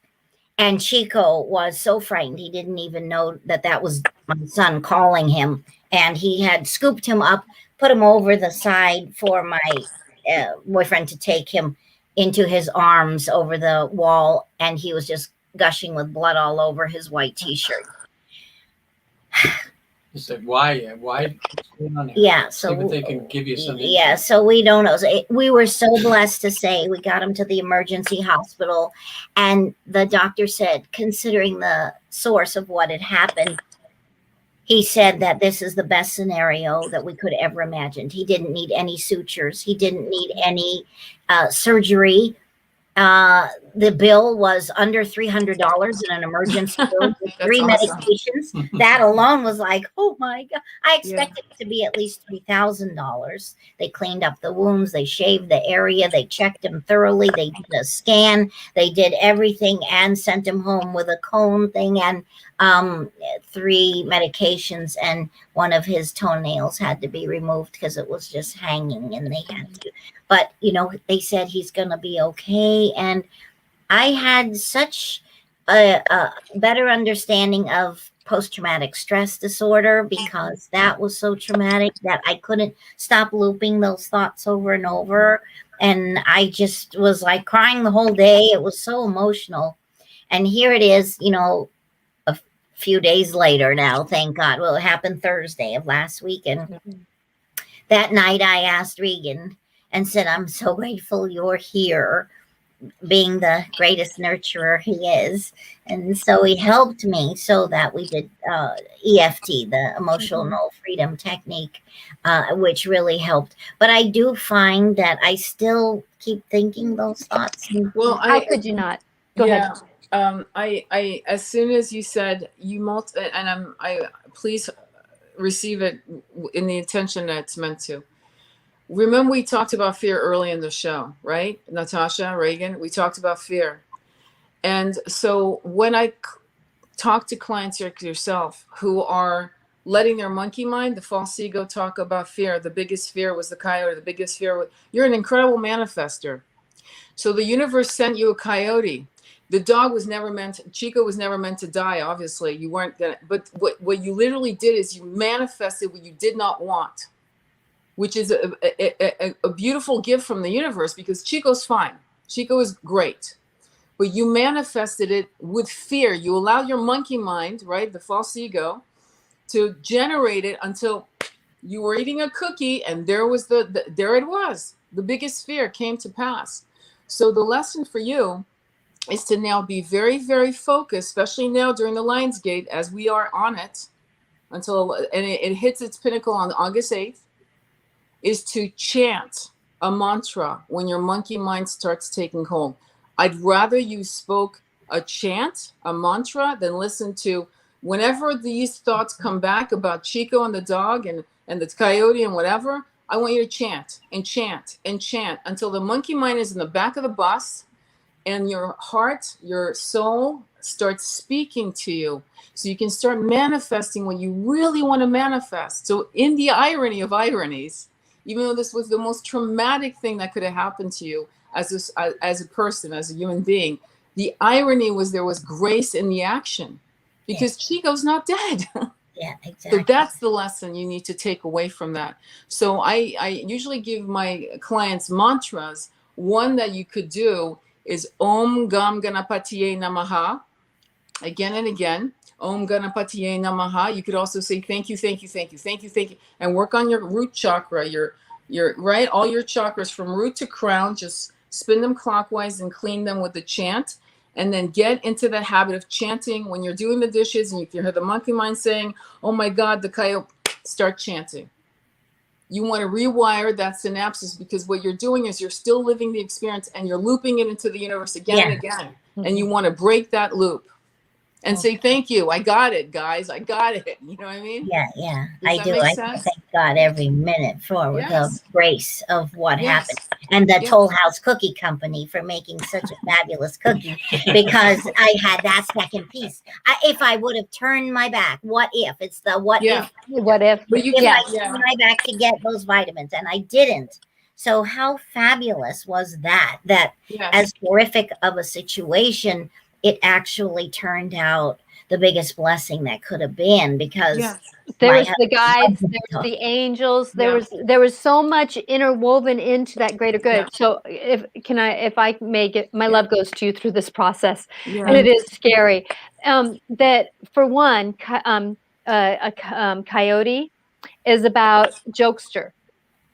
And Chico was so frightened, he didn't even know that that was my son calling him. And he had scooped him up, put him over the side for my boyfriend to take him into his arms over the wall. And he was just gushing with blood all over his white t-shirt. You said, why? What's going on here? Yeah, so see what they can give you some. Yeah, so we don't know. We were so blessed to say we got him to the emergency hospital, and the doctor said, considering the source of what had happened, he said that this is the best scenario that we could ever imagine. He didn't need any sutures. He didn't need any surgery. The bill was under $300 in an emergency room with 3 awesome. medications. That alone was like, oh my God. I expected it to be at least $3,000. They cleaned up the wounds. They shaved the area. They checked him thoroughly. They did a scan. They did everything and sent him home with a cone thing and 3 medications. And one of his toenails had to be removed because it was just hanging, and they had to. But, you know, they said he's going to be okay. And I had such a better understanding of post-traumatic stress disorder, because that was so traumatic that I couldn't stop looping those thoughts over and over. And I just was like crying the whole day. It was so emotional. And here it is, a few days later now, thank God. Well, it happened Thursday of last week. And that night I asked Regan and said, I'm so grateful you're here, being the greatest nurturer he is. And so he helped me so that we did EFT, the emotional freedom technique, which really helped. But I do find that I still keep thinking those thoughts. Well, How could you not? Go ahead. I as soon as you said I please receive it in the intention that it's meant to. Remember, we talked about fear early in the show, right? Natasha, Regan, we talked about fear. And so when I talk to clients like yourself who are letting their monkey mind, the false ego, talk about fear, the biggest fear was the coyote, the biggest fear, you're an incredible manifester. So the universe sent you a coyote. The dog was never Chico was never meant to die, obviously. You weren't gonna, but what you literally did is you manifested what you did not want, which is a beautiful gift from the universe, because Chico's fine. Chico is great. But you manifested it with fear. You allowed your monkey mind, right, the false ego, to generate it until you were eating a cookie and there was there it was. The biggest fear came to pass. So the lesson for you is to now be very, very focused, especially now during the Lionsgate, as we are on it, and it hits its pinnacle on August 8th, is to chant a mantra when your monkey mind starts taking hold. I'd rather you spoke a chant, a mantra, than listen to, whenever these thoughts come back about Chico and the dog and the coyote and whatever, I want you to chant and chant and chant until the monkey mind is in the back of the bus and your heart, your soul starts speaking to you. So you can start manifesting what you really want to manifest. So in the irony of ironies, even though this was the most traumatic thing that could have happened to you as a person, as a human being, the irony was there was grace in the action, because Chico's not dead. Yeah, exactly. So that's the lesson you need to take away from that. So I usually give my clients mantras. One that you could do is Om Gam Ganapatiye Namaha, again and again. Om Ganapatiye Namaha. You could also say thank you, thank you, thank you, thank you, thank you, and work on your root chakra, your right, all your chakras from root to crown. Just spin them clockwise and clean them with the chant, and then get into the habit of chanting when you're doing the dishes and you can hear the monkey mind saying, "Oh my God, the coyote," start chanting. You want to rewire that synapses, because what you're doing is you're still living the experience and you're looping it into the universe again and again. And you want to break that loop and say, thank you. I got it, guys. I got it. You know what I mean? Yeah. Does I that do. make I sense? thank God every minute for the grace of what happened. And the Yes. Toll House Cookie Company for making such a fabulous cookie, because I had that second piece. If I would have turned my back, what if? It's the what if. What if? But you If can't. I turned my back to get those vitamins, and I didn't. So how fabulous was that? That as horrific of a situation, it actually turned out the biggest blessing that could have been, because there was the guides, there was the angels, there was so much interwoven into that greater good. So if I may get, my love goes to you through this process, and it is scary. That for one, coyote is about jokester.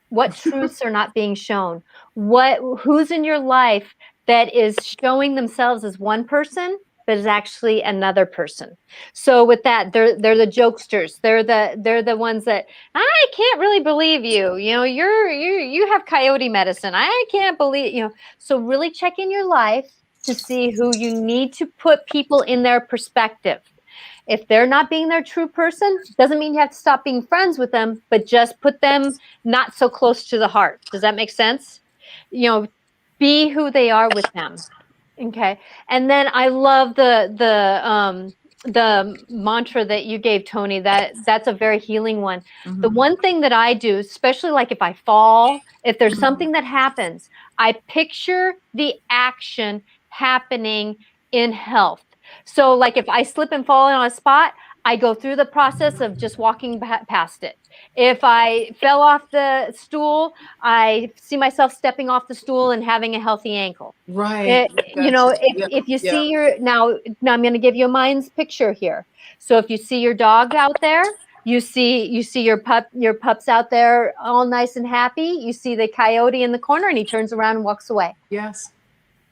What truths are not being shown? Who's in your life that is showing themselves as one person, but is actually another person? So with that, they're the jokesters. They're the ones that, I can't really believe you. You know, you have coyote medicine. I can't believe, you know. So really check in your life to see who you need to put people in their perspective. If they're not being their true person, doesn't mean you have to stop being friends with them, but just put them not so close to the heart. Does that make sense? You know, be who they are with them. Okay. And then I love the mantra that you gave, Toni. That's a very healing one. The one thing that I do, especially like if I fall, if there's something that happens, I picture the action happening in health. So like if I slip and fall on a spot, I go through the process of just walking past it. If I fell off the stool, I see myself stepping off the stool and having a healthy ankle. Right. You know, Gotcha. Yeah. if you Yeah. see now I'm going to give you a mind's picture here. So if you see your dog out there, you see your pups out there all nice and happy. You see the coyote in the corner and he turns around and walks away. Yes.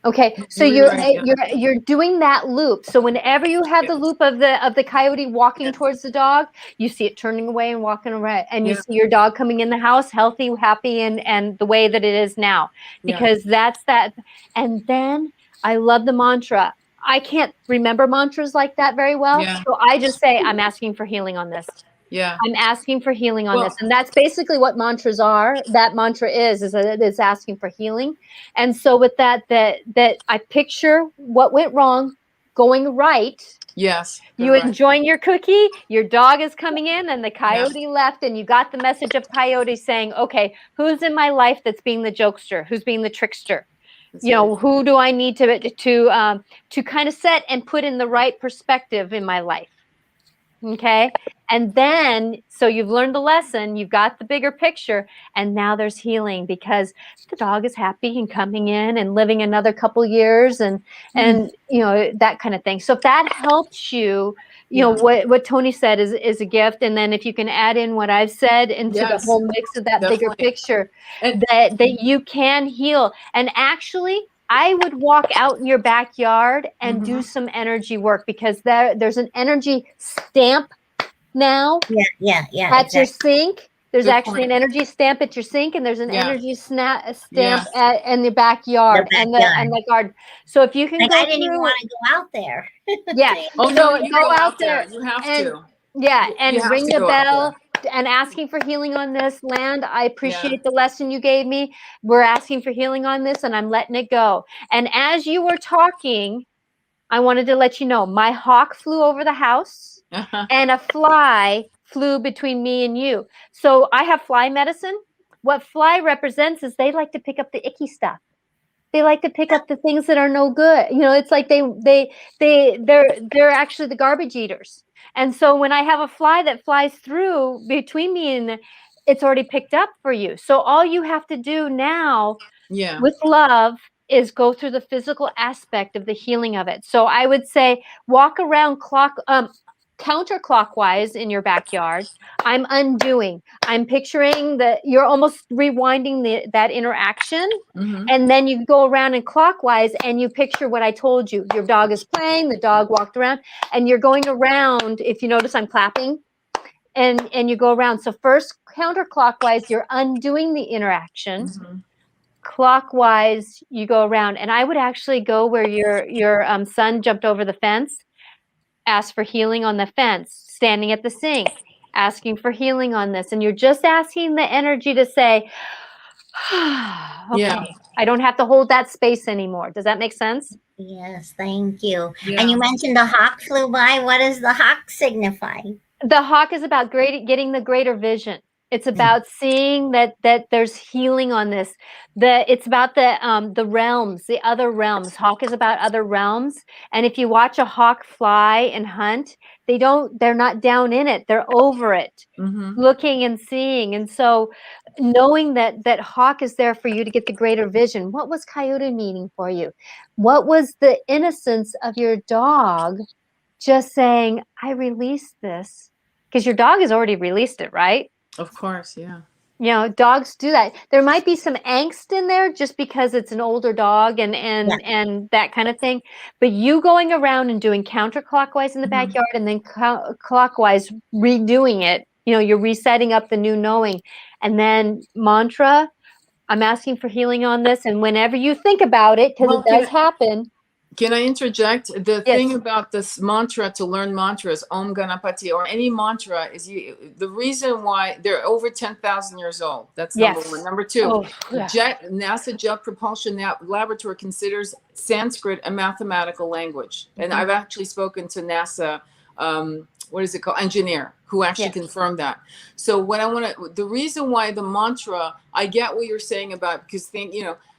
Okay, so you're doing that loop. So whenever you have the loop of the coyote walking towards the dog, you see it turning away and walking away, and you see your dog coming in the house healthy, happy, and the way that it is now, because that's that. And then I love the mantra. I can't remember mantras like that very well, so I just say I'm asking for healing on this. Yeah. I'm asking for healing on this. And that's basically what mantras are. That mantra is that it's asking for healing. And so with that I picture what went wrong going right. Yes. You enjoying your cookie, your dog is coming in and the coyote left, and you got the message of coyote saying, okay, who's in my life that's being the jokester? Who's being the trickster? You know, who do I need to kind of set and put in the right perspective in my life? Okay. And then, so you've learned the lesson, you've got the bigger picture, and now there's healing because the dog is happy and coming in and living another couple years and you know, that kind of thing. So if that helps you, you know, what Toni said is a gift. And then if you can add in what I've said into the whole mix of that bigger picture, that you can heal. And actually, I would walk out in your backyard and do some energy work, because there's an energy stamp now. At your sink. There's actually an energy stamp at your sink, and there's an energy stamp in the backyard and the garden. So if you can go I didn't even want to go out there. Oh no, you go out there. You have to. Yeah, and ring the bell. And asking for healing on this land. I appreciate the lesson you gave me. We're asking for healing on this, and I'm letting it go. And as you were talking, I wanted to let you know my hawk flew over the house and a fly flew between me and you. So I have fly medicine. What fly represents is they like to pick up the icky stuff. They like to pick up the things that are no good. You know, it's like they're actually the garbage eaters. And so when I have a fly that flies through between me and it's already picked up for you. So all you have to do now with love is go through the physical aspect of the healing of it. So I would say walk around counterclockwise in your backyard. I'm undoing. I'm picturing that you're almost rewinding that interaction. And then you go around and clockwise and you picture what I told you. Your dog is playing, the dog walked around, and you're going around. If you notice, I'm clapping and you go around. So first counterclockwise, you're undoing the interaction. Clockwise, you go around. And I would actually go where your son jumped over the fence. Ask for healing on the fence, standing at the sink, asking for healing on this. And you're just asking the energy to say, okay, I don't have to hold that space anymore. Does that make sense? Yes, thank you. And you mentioned the hawk flew by. What does the hawk signify? The hawk is about getting the greater vision. It's about seeing that there's healing on this. It's about the realms, the other realms. Hawk is about other realms. And if you watch a hawk fly and hunt, they're not down in it. They're over it, looking and seeing. And so knowing that hawk is there for you to get the greater vision. What was coyote meaning for you? What was the innocence of your dog just saying, I released this? Because your dog has already released it, right? Of course, yeah. You know, dogs do that. There might be some angst in there just because it's an older dog and that kind of thing. But you going around and doing counterclockwise in the backyard and then clockwise redoing it, you know, you're resetting up the new knowing. And then mantra, I'm asking for healing on this. And whenever you think about it, because it does happen. Can I interject? The thing about this mantra, to learn mantras, Om Ganapati, or any mantra, is the reason why they're over 10,000 years old. That's number one. Number two, NASA Jet Propulsion Laboratory considers Sanskrit a mathematical language. And I've actually spoken to NASA, what is it called? Engineer, who actually confirmed that. So what the reason why the mantra, I get what you're saying about, because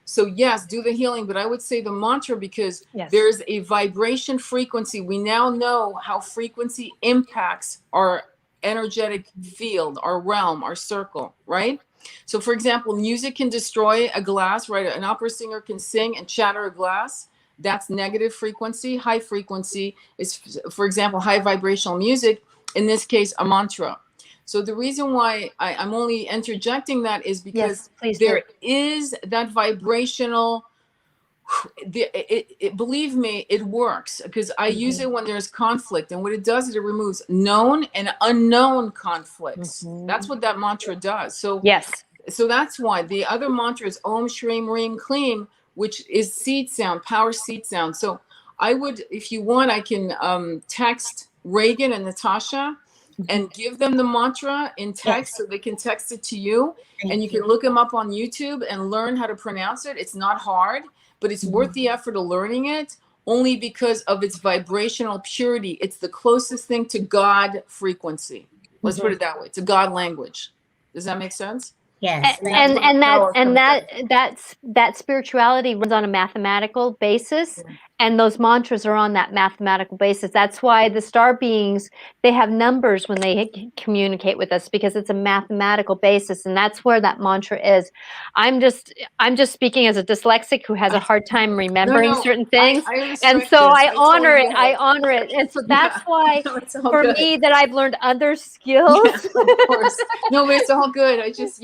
So yes, do the healing, but I would say the mantra, because Yes. there's a vibration frequency. We now know how frequency impacts our energetic field, our realm, our circle, right? So for example, music can destroy a glass, right? An opera singer can sing and shatter a glass. That's negative frequency. High frequency is, for example, high vibrational music, in this case, a mantra. So the reason why I'm only interjecting that is because there is that vibrational, believe me, it works, because I use it when there's conflict. And what it does is it removes known and unknown conflicts. That's what that mantra does. So yes. So that's why the other mantra is Om Shreem Reem Kleem, which is seed sound, power seed sound. So I would, if you want, I can text Regan and Natasha and give them the mantra in text, so they can text it to you. And you can look them up on YouTube and learn how to pronounce it. It's not hard, but it's worth the effort of learning it, only because of its vibrational purity. It's the closest thing to God frequency. Let's put it that way, to God language. Does that make sense? Yes. And that spirituality runs on a mathematical basis, and those mantras are on that mathematical basis. That's why the star beings, they have numbers when they communicate with us, because it's a mathematical basis, and that's where that mantra is. I'm just speaking as a dyslexic who has a hard time remembering certain things, and so I honor it. I honor it, and so that's why for me that I've learned other skills. Of course. No, but it's all good. I just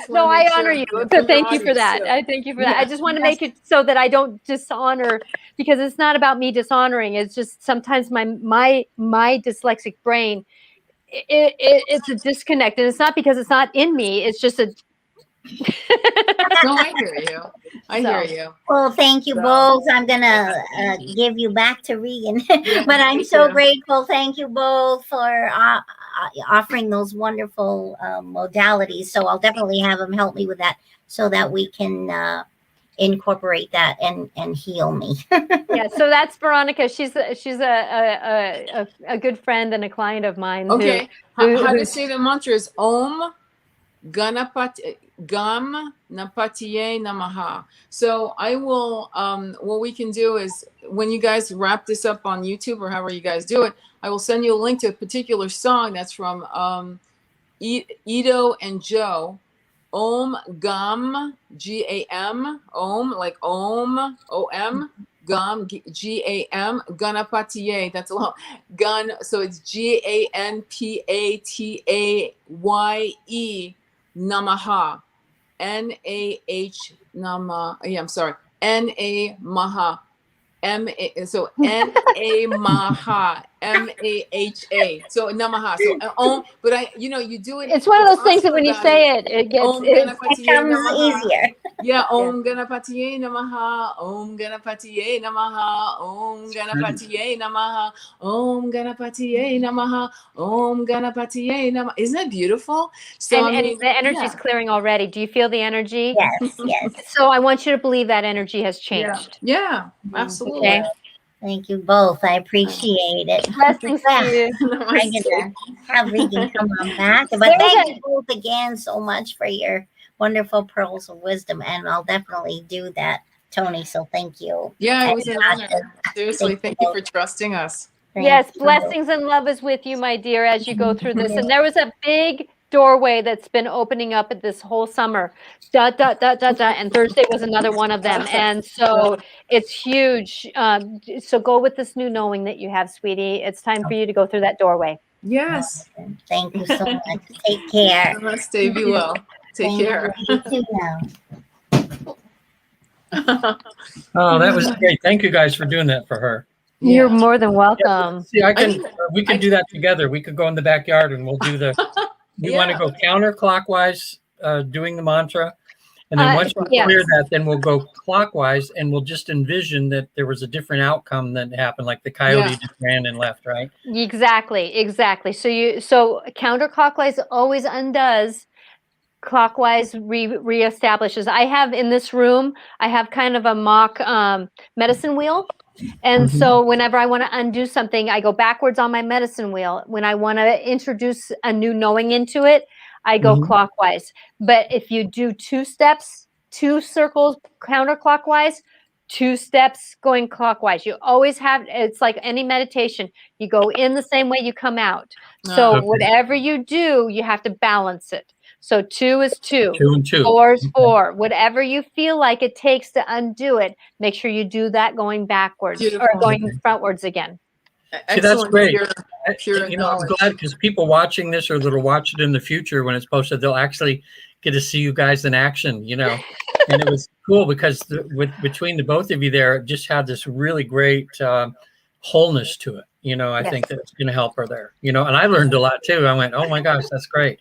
no, I honor you. So thank you for that. I thank you for that. I just want to make it so that I don't dishonor, because it's not about me dishonoring. It's just sometimes my dyslexic brain, it's a disconnect, and it's not because it's not in me. It's just a. No, I hear you. I hear you. Well, thank you both. I'm gonna give you back to Regan, but I'm so grateful. Thank you both for offering those wonderful modalities. So I'll definitely have them help me with that, so that we can incorporate that and heal me. Yeah, so that's Veronica. She's a good friend and a client of mine. Okay, how to say the mantra is Om Ganapati Gam Napatiye Namaha. So I will, what we can do is, when you guys wrap this up on YouTube or however you guys do it, I will send you a link to a particular song that's from Ito and Joe. Om Gam, Gam, Om, like Om, O-M, Gam, Gam, Ganapatiye. That's a lot. Gun, so it's Ganpataye Namaha. N-A-H Nama. Yeah, I'm sorry. N-A Maha. M-A, so N-A Maha. M-A-H-A. So Namaha. So Om, but you do it. It's one of those things that when you say it becomes easier. Yeah, Om Ganapatiye Namaha, Om Ganapatiye Namaha, Om Ganapatiye Namaha, Om Ganapatiye Namaha, Om Ganapatiye Namaha. Isn't that beautiful? So and the energy is clearing already. Do you feel the energy? Yes, yes. So I want you to believe that energy has changed. Yeah, absolutely. Okay. Thank you both. I appreciate it. Blessings to you. I'm gonna have Regan come on back. But thank you both again so much for your wonderful pearls of wisdom, and I'll definitely do that, Toni. So thank you. Yeah, it was an honor. Seriously, thank you for trusting us. Yes, blessings and love is with you, my dear, as you go through this. And there was a big doorway that's been opening up at this whole summer. And Thursday was another one of them. And so it's huge. So go with this new knowing that you have, sweetie. It's time for you to go through that doorway. Yes. Thank you so much. Take care. Namaste. Be well. Take care. You too now. Oh, that was great. Thank you guys for doing that for her. You're more than welcome. Yeah, see, we can do that together. We could go in the backyard and we'll do the. We want to go counterclockwise, doing the mantra, and then once we clear that, then we'll go clockwise, and we'll just envision that there was a different outcome that happened, like the coyote just ran and left, right? Exactly. So counterclockwise always undoes. Clockwise reestablishes. I have in this room, I have kind of a mock medicine wheel. And so whenever I want to undo something, I go backwards on my medicine wheel. When I want to introduce a new knowing into it, I go clockwise. But if you do 2 steps 2 circles counterclockwise, 2 steps going clockwise. You always have, it's like any meditation. You go in the same way you come out. So Okay. whatever you do, you have to balance it. So 2 is 2. 2 and 2. 4 is 4. Whatever you feel like it takes to undo it, make sure you do that going backwards Beautiful. or going frontwards again. See, that's great. Pure You know, I'm glad because people watching this or that'll watch it in the future when it's posted, they'll actually get to see you guys in action, you know. And it was cool because between the both of you there, it just had this really great wholeness to it. You know, I think that's going to help her there. You know, and I learned a lot too. I went, oh my gosh, that's great.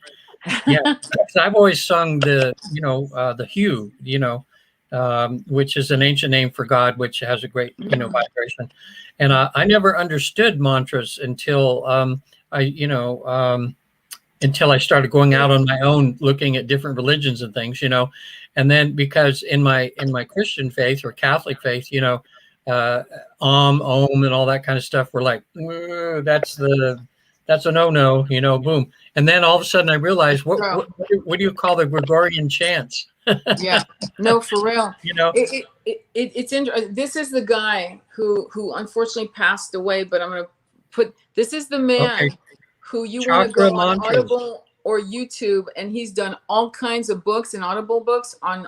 Yeah, I've always sung the, you know, the hue, you know, which is an ancient name for God, which has a great, you know, vibration. And I never understood mantras until until I started going out on my own, looking at different religions and things, you know. And then because in my Christian faith or Catholic faith, you know, om, and all that kind of stuff, we're like, that's a no, you know, boom. And then all of a sudden I realized, what do you call the Gregorian chants? Yeah, no, for real. You know, it's interesting. This is the guy who unfortunately passed away, but I'm going to put, this is the man who you want to go on Audible or YouTube, and he's done all kinds of books and Audible books. On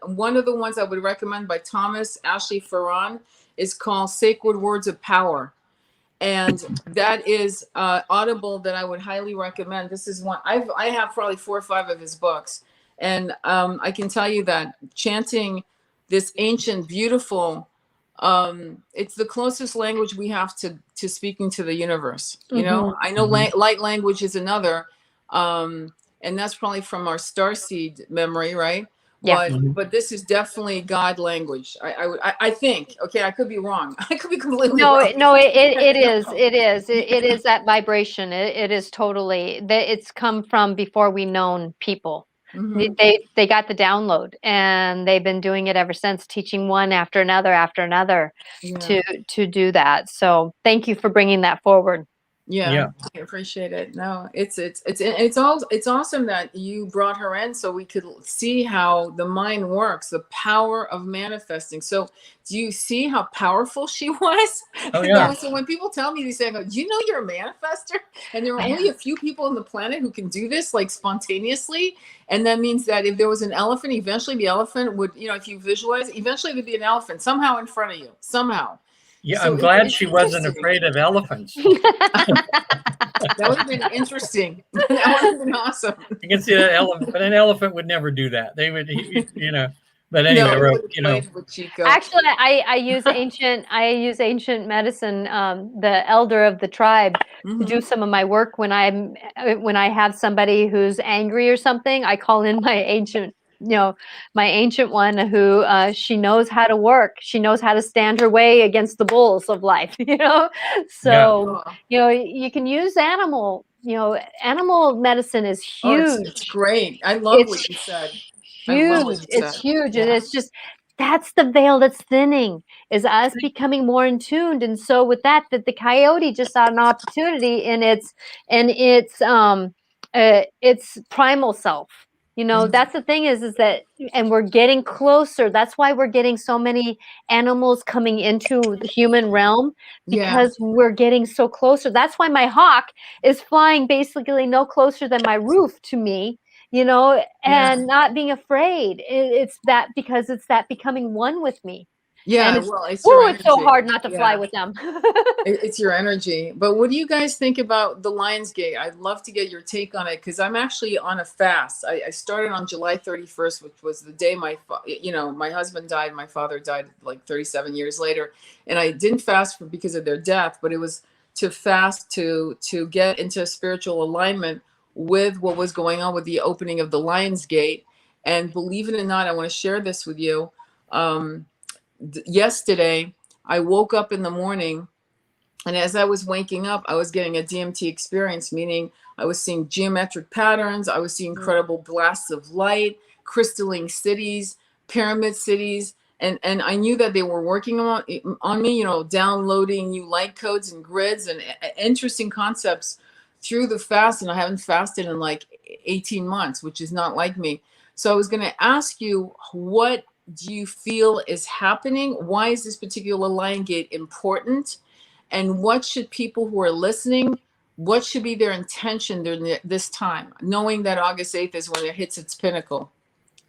one of the ones I would recommend by Thomas Ashley Farron is called Sacred Words of Power. And that is Audible that I would highly recommend. This is one, I have probably 4 or 5 of his books. And I can tell you that chanting this ancient, beautiful, it's the closest language we have to speaking to the universe. You know, I know light language is another, and that's probably from our starseed memory, right? Yeah. But this is definitely God language. I think. Okay, I could be wrong. I could be completely wrong. No, it is that vibration. It is totally that it's come from before we known people. They got the download, and they've been doing it ever since, teaching one after another to do that. So thank you for bringing that forward. Yeah, I appreciate it. No, it's awesome that you brought her in so we could see how the mind works, the power of manifesting. So do you see how powerful she was? Oh yeah. So when people tell me these things, I go, do you know you're a manifester? And there are only a few people on the planet who can do this like spontaneously. And that means that if there was an elephant, eventually the elephant would, you know, if you visualize, eventually there'd be an elephant somehow in front of you, somehow. Yeah, so I'm glad she wasn't afraid of elephants. That would have been interesting. That would have been awesome. You can see that elephant, but an elephant would never do that. They would, you know. But anyway, you know. Actually, I use ancient medicine. The elder of the tribe to do some of my work when I have somebody who's angry or something. I call in my ancient. You know, my ancient one who she knows how to work. She knows how to stand her way against the bulls of life, you know? So, you know, you can use animal medicine is huge. It's great. I love what you said. Huge. It's huge. Yeah. And it's just, that's the veil that's thinning, is us becoming more in tuned. And so with that the coyote just saw an opportunity in its primal self. You know, that's the thing is that, and we're getting closer. That's why we're getting so many animals coming into the human realm, because we're getting so closer. That's why my hawk is flying basically no closer than my roof to me, you know, and not being afraid. It's that because it's that becoming one with me. Yeah, it's so hard not to fly with them. It's your energy. But what do you guys think about the Lionsgate? I'd love to get your take on it, because I'm actually on a fast. I started on July 31st, which was the day my husband died. My father died like 37 years later. And I didn't fast because of their death, but it was to fast to get into spiritual alignment with what was going on with the opening of the Lionsgate. And believe it or not, I want to share this with you. Yesterday, I woke up in the morning, and as I was waking up, I was getting a DMT experience, meaning I was seeing geometric patterns. I was seeing incredible blasts of light, crystalline cities, pyramid cities. And I knew that they were working on me, you know, downloading new light codes and grids and interesting concepts through the fast. And I haven't fasted in like 18 months, which is not like me. So I was going to ask you, what do you feel is happening? Why is this particular lion gate important? And what should people who are listening, what should be their intention during this time, knowing that August 8th is when it hits its pinnacle?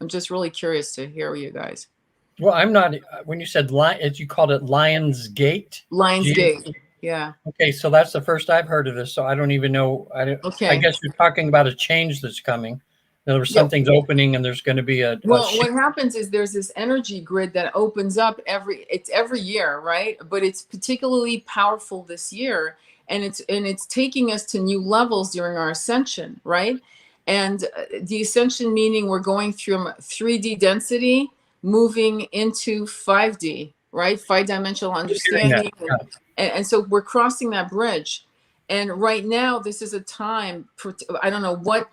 I'm just really curious to hear you guys. Well, I'm not, when you said you called it Lion's Gate? Lion's Gate. Yeah. Okay, so that's the first I've heard of this, so I don't even know. I guess you're talking about a change that's coming. In other words, something's opening and there's going to be a well, what happens is there's this energy grid that opens up every year, right? But it's particularly powerful this year, and it's taking us to new levels during our ascension, right? And the ascension meaning we're going from 3D density moving into 5D, right? 5-dimensional understanding. And so we're crossing that bridge. And right now, this is a time for, I don't know what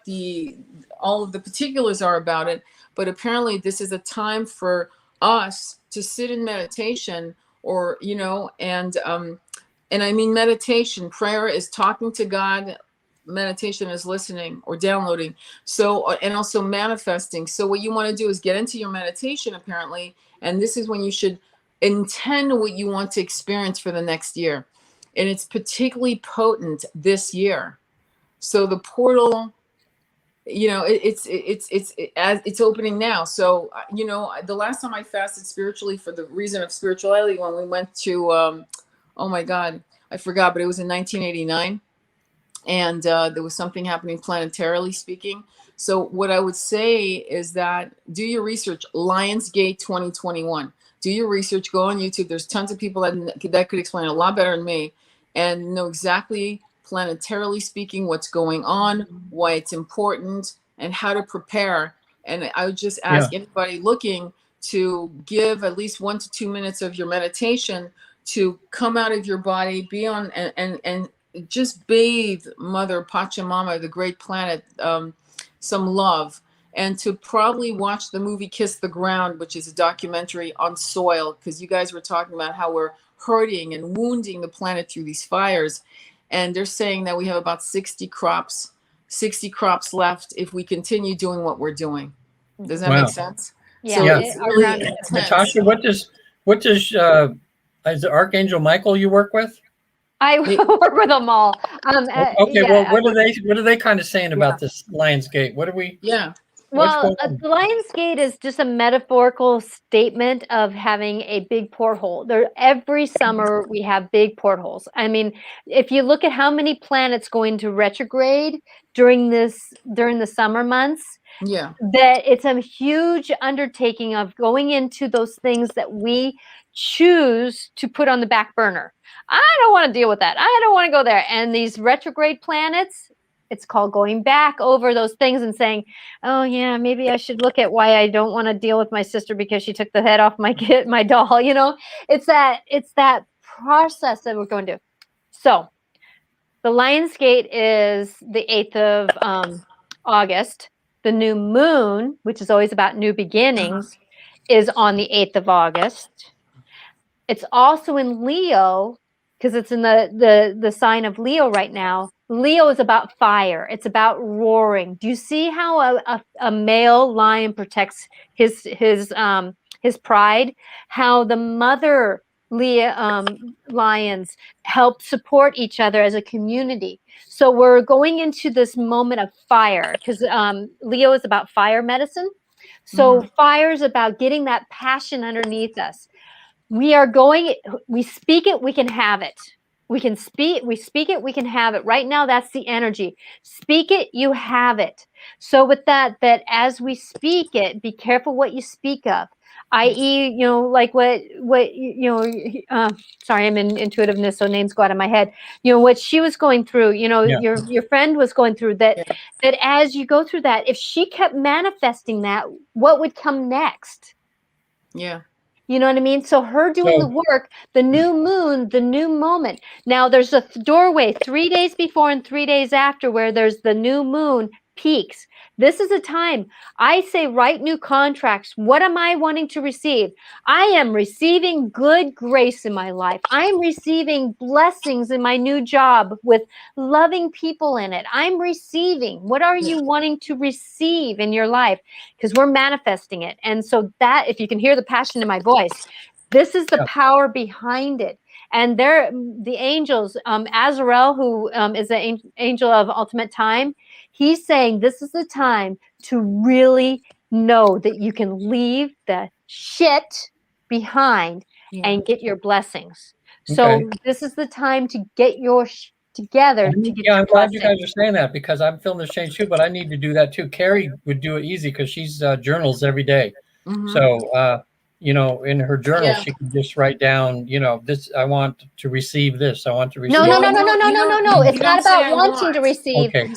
all of the particulars are about it, but apparently this is a time for us to sit in meditation, or, you know, and I mean meditation. Prayer is talking to God. Meditation is listening or downloading. So, and also manifesting. So what you want to do is get into your meditation, apparently, and this is when you should intend what you want to experience for the next year. And it's particularly potent this year. So the portal, you know, it's opening now. So, you know, the last time I fasted spiritually for the reason of spirituality, when we went to, oh my God, I forgot, but it was in 1989. And there was something happening planetarily speaking. So what I would say is that do your research, Lionsgate 2021. Do your research, go on YouTube. There's tons of people that could explain a lot better than me and know exactly, planetarily speaking, what's going on, why it's important, and how to prepare. And I would just ask anybody looking to give at least 1 to 2 minutes of your meditation to come out of your body, be on and just bathe Mother Pachamama, the great planet, some love. And to probably watch the movie Kiss the Ground, which is a documentary on soil, because you guys were talking about how we're hurting and wounding the planet through these fires. And they're saying that we have about 60 crops left if we continue doing what we're doing. Does that make sense? Yeah. So it's really intense. Natasha, what does is it Archangel Michael you work with? I work with them all. Okay, well, what are they kind of saying about this Lion's Gate? What are we? Yeah. Well, the Lion's Gate is just a metaphorical statement of having a big porthole. Every summer we have big portholes. I mean, if you look at how many planets go into retrograde during the summer months, that it's a huge undertaking of going into those things that we choose to put on the back burner. I don't want to deal with that. I don't want to go there. And these retrograde planets, it's called going back over those things and saying, oh yeah, maybe I should look at why I don't want to deal with my sister because she took the head off my doll. You know, it's that process that we're going to do. So the Lion's Gate is the 8th of August. The new moon, which is always about new beginnings, is on the 8th of August. It's also in Leo, because it's in the sign of Leo right now. Leo is about fire. It's about roaring. Do you see how a male lion protects his pride? How the mother lions help support each other as a community. So we're going into this moment of fire, because Leo is about fire medicine. So fire is about getting that passion underneath us. We speak it, we can have it. We speak it, we can have it. Right now, that's the energy. Speak it, you have it. So with that as we speak it, be careful what you speak of. I.e., you know, like what you know, sorry, I'm in intuitiveness, so names go out of my head. You know, what she was going through, you know, your friend was going through that as you go through that, if she kept manifesting that, what would come next? Yeah. You know what I mean? So her doing the work, the new moon, the new moment. Now there's a doorway 3 days before and 3 days after where there's the new moon peaks. This is a time I say, write new contracts. What am I wanting to receive? I am receiving good grace in my life. I am receiving blessings in my new job with loving people in it. I'm receiving. What are you wanting to receive in your life? Because we're manifesting it. And so that, if you can hear the passion in my voice, this is the power behind it. And they're the angels, Azrael, who is the angel of ultimate time. He's saying this is the time to really know that you can leave the shit behind and get your blessings. So this is the time to get your together to get your I'm glad you blessings. guys are saying that, because I'm feeling this change too, but I need to do that too. Carrie would do it easy because she's journals every day. So, you know, in her journal, she can just write down, you know, this, I want to receive this. I want to receive. No. You It's not about wanting to receive. Okay.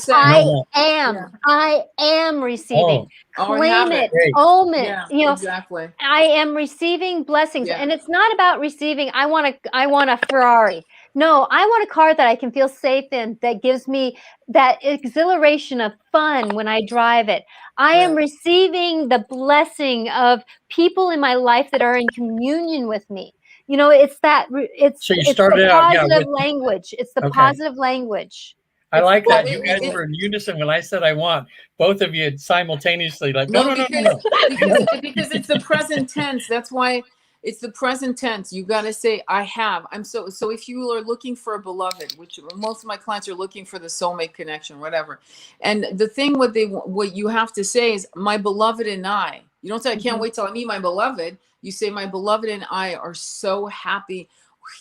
I am receiving. Claim it, own it. Yeah, you know, exactly. I am receiving blessings, and it's not about receiving. I want a Ferrari. No, I want a car that I can feel safe in, that gives me that exhilaration of fun when I drive it. I am receiving the blessing of people in my life that are in communion with me. You know, it's that, it's So you the started out, positive language. It's the positive language. I like that. You guys were in unison when I said I want. Both of you simultaneously, like, no. Because it's the present tense. That's why it's the present tense. You got to say, I have. So if you are looking for a beloved, which most of my clients are looking for, the soulmate connection, whatever. And the thing what you have to say is, my beloved and I. You don't say, I can't wait till I meet my beloved. You say, my beloved and I are so happy.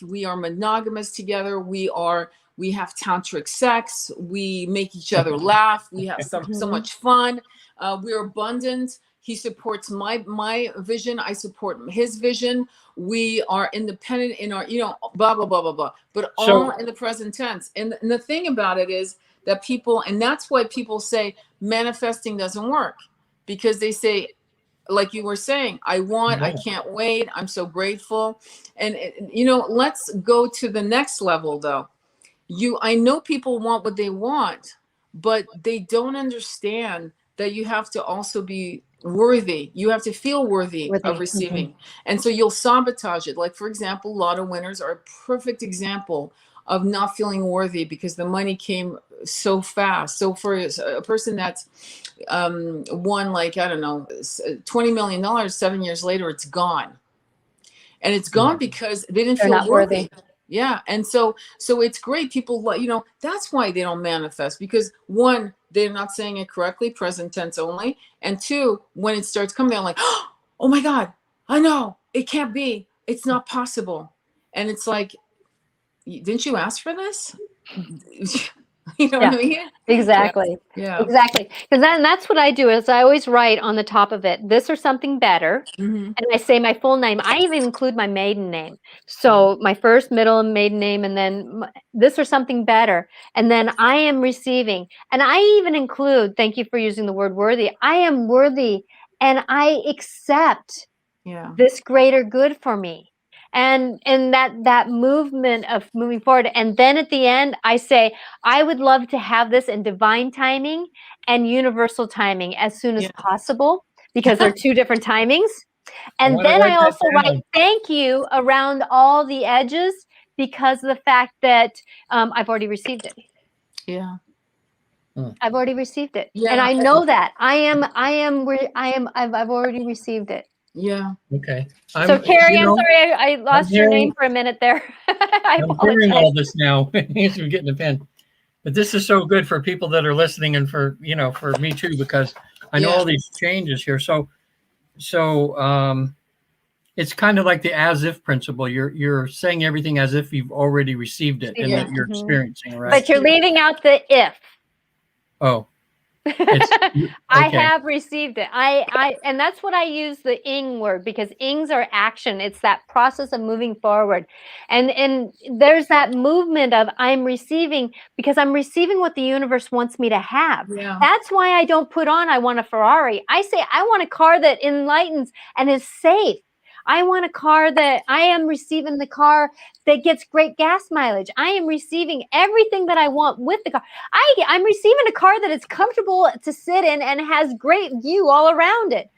We are monogamous together. We have tantric sex. We make each other laugh. We have so much fun. We're abundant. He supports my vision. I support his vision. We are independent in our, blah, blah, blah, blah, blah. But all in the present tense. And the thing about it is that people, and that's why people say manifesting doesn't work, because they say, like you were saying, I can't wait. I'm so grateful. And, let's go to the next level though. I know people want what they want, but they don't understand that you have to also be worthy. You have to feel worthy of receiving. And so you'll sabotage it. Like, for example, lotto winners are a perfect example of not feeling worthy because the money came so fast. So for a person that's won, like, I don't know, $20 million, 7 years later, it's gone. And it's gone because they didn't feel worthy. Yeah. And so it's great. People, that's why they don't manifest, because one, they're not saying it correctly, present tense only. And two, when it starts coming, they're like, oh my God, I know it can't be, it's not possible. And it's like, didn't you ask for this? You know what I mean? Exactly. Yeah. Exactly. Because that's what I do, is I always write on the top of it, this or something better. And I say my full name. I even include my maiden name. So my first, middle, and maiden name, and then this or something better. And then I am receiving. And I even include, thank you for using the word worthy. I am worthy, and I accept this greater good for me. And that movement of moving forward. And then at the end, I say, I would love to have this in divine timing and universal timing as soon as possible, because they're two different timings. And then I also write thank you around all the edges, because of the fact that I've already received it. Yeah. I've already received it. Yeah. And I know that I've already received it. Yeah. Okay. So Carrie, I'm sorry I lost your name for a minute there. I'm hearing all this now. I'm getting a pen. But this is so good for people that are listening, and for me too, because I know all these changes here. So it's kind of like the as if principle. You're saying everything as if you've already received it and that you're experiencing, right? But you're leaving out the if. Oh. I have received it. And that's what I use the ing word, because ings are action. It's that process of moving forward. And there's that movement of I'm receiving, because I'm receiving what the universe wants me to have. Yeah. That's why I don't put on, I want a Ferrari. I say, I want a car that enlightens and is safe. I want a car that I am receiving the car that gets great gas mileage. I am receiving everything that I want with the car. I'm receiving a car that is comfortable to sit in and has great view all around it.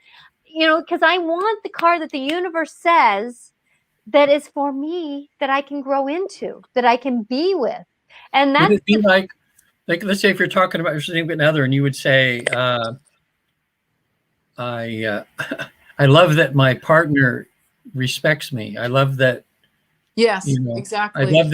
Because I want the car that the universe says that is for me, that I can grow into, that I can be with. And that's would it be like let's say if you're talking about your significant other and you would say, I love that my partner respects me. I love that. Yes, exactly. I love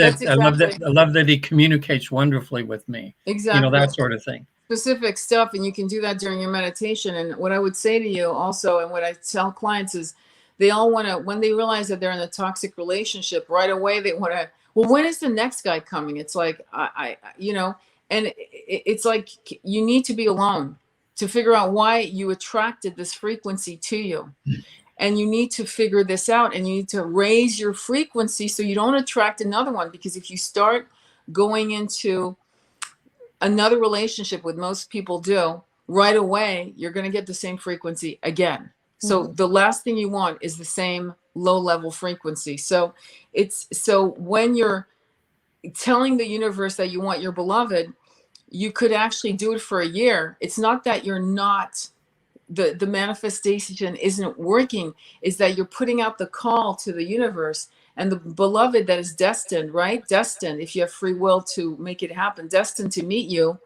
that he communicates wonderfully with me. Exactly. That sort of thing. Specific stuff, and you can do that during your meditation. And what I would say to you also, and what I tell clients is, they all want to, when they realize that they're in a toxic relationship, right away they want to, well, when is the next guy coming? It's like and it's like you need to be alone to figure out why you attracted this frequency to you. And you need to figure this out, and you need to raise your frequency so you don't attract another one. Because if you start going into another relationship, with most people do, right away, you're going to get the same frequency again. So the last thing you want is the same low level frequency. So when you're telling the universe that you want your beloved, you could actually do it for a year. It's not that you're not, the manifestation isn't working, is that you're putting out the call to the universe, and the beloved that is destined, right? Destined, if you have free will to make it happen, destined to meet you.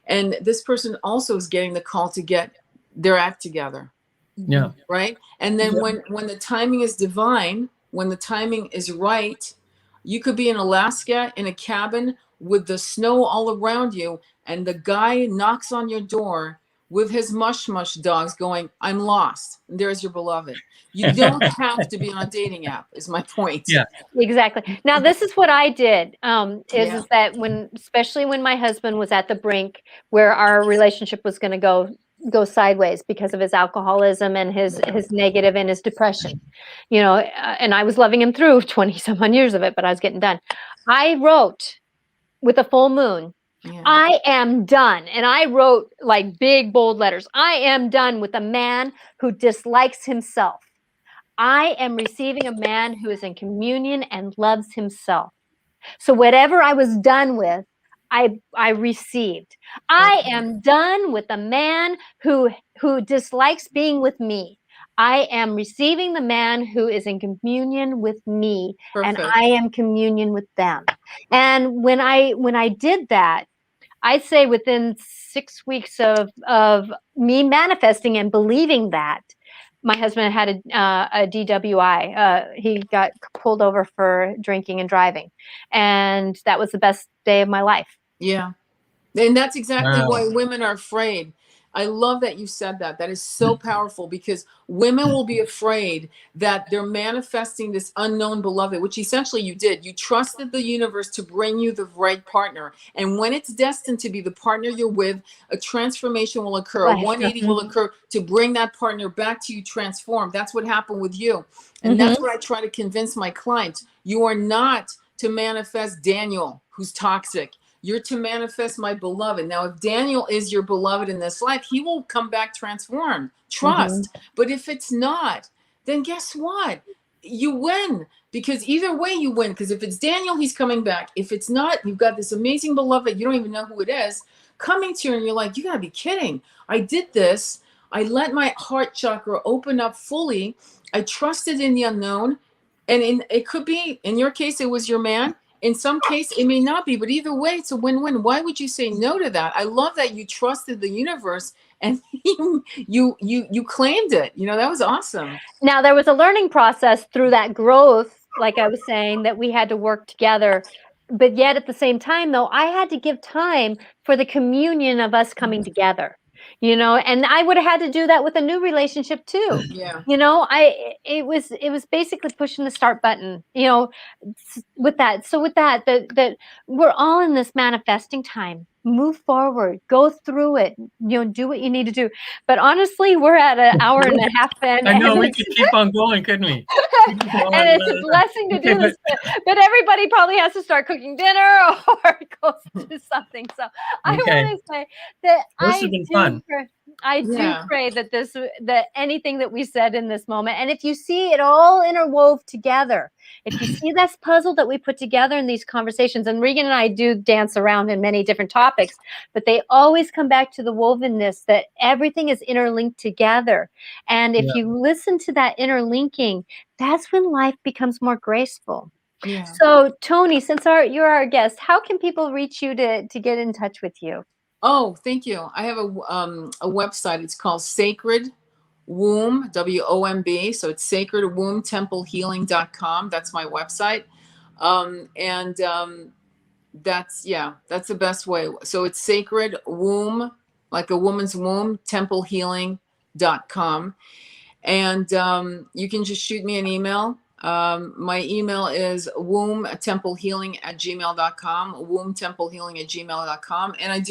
And this person also is getting the call to get their act together. Yeah. Right. And then when the timing is divine, when the timing is right, you could be in Alaska in a cabin with the snow all around you, and the guy knocks on your door with his mush dogs going, I'm lost. And there's your beloved. You don't have to be on a dating app, is my point. Yeah, exactly. Now, this is what I did, is that especially when my husband was at the brink where our relationship was going to go sideways because of his alcoholism and his negative and his depression, and I was loving him through 20 some odd years of it, but I was getting done. I wrote with a full moon, I am done. And I wrote like big, bold letters. I am done with a man who dislikes himself. I am receiving a man who is in communion and loves himself. So whatever I was done with, I received. I am done with a man who dislikes being with me. I am receiving the man who is in communion with me. Perfect. And I am communion with them. And when I did that, I'd say within 6 weeks of me manifesting and believing that, my husband had a DWI. He got pulled over for drinking and driving. And that was the best day of my life. Yeah. And that's exactly why women are afraid. I love that you said that. That is so powerful, because women will be afraid that they're manifesting this unknown beloved, which essentially you did. You trusted the universe to bring you the right partner. And when it's destined to be the partner you're with, a transformation will occur. A 180 will occur to bring that partner back to you transformed. That's what happened with you. And that's what I try to convince my clients. You are not to manifest Daniel, who's toxic. You're to manifest my beloved. Now, if Daniel is your beloved in this life, he will come back transformed. Trust. But if it's not, then guess what? You win, because either way you win. Because if it's Daniel, he's coming back. If it's not, you've got this amazing beloved. You don't even know who it is coming to you. And you're like, you gotta be kidding. I did this. I let my heart chakra open up fully. I trusted in the unknown. And it could be, in your case, it was your man. In some case, it may not be, but either way, it's a win-win. Why would you say no to that? I love that you trusted the universe and you claimed it. That was awesome. Now, there was a learning process through that growth, like I was saying, that we had to work together. But yet at the same time, though, I had to give time for the communion of us coming together. And I would have had to do that with a new relationship too. Yeah. It was basically pushing the start button, with that. So with that we're all in this manifesting time. Move forward, go through it, do what you need to do. But honestly, we're at an hour and a half in. I know, we could keep on going, couldn't we? And it's a blessing to do this, but everybody probably has to start cooking dinner or go do something. So I want to say that this has been fun. I do Yeah. pray that that anything that we said in this moment, and if you see it all interwove together, if you see this puzzle that we put together in these conversations, and Regan and I do dance around in many different topics, but they always come back to the wovenness that everything is interlinked together. And if you listen to that interlinking, that's when life becomes more graceful. Yeah. So, Toni, since you're our guest, how can people reach you to get in touch with you? Oh, thank you. I have a website. It's called Sacred Womb, WOMB. So it's sacredwombtemplehealing.com. That's my website. That's the best way. So it's Sacred Womb, like a woman's womb, templehealing.com. And you can just shoot me an email. My email is wombtemplehealing@gmail.com, wombtemplehealing@gmail.com. And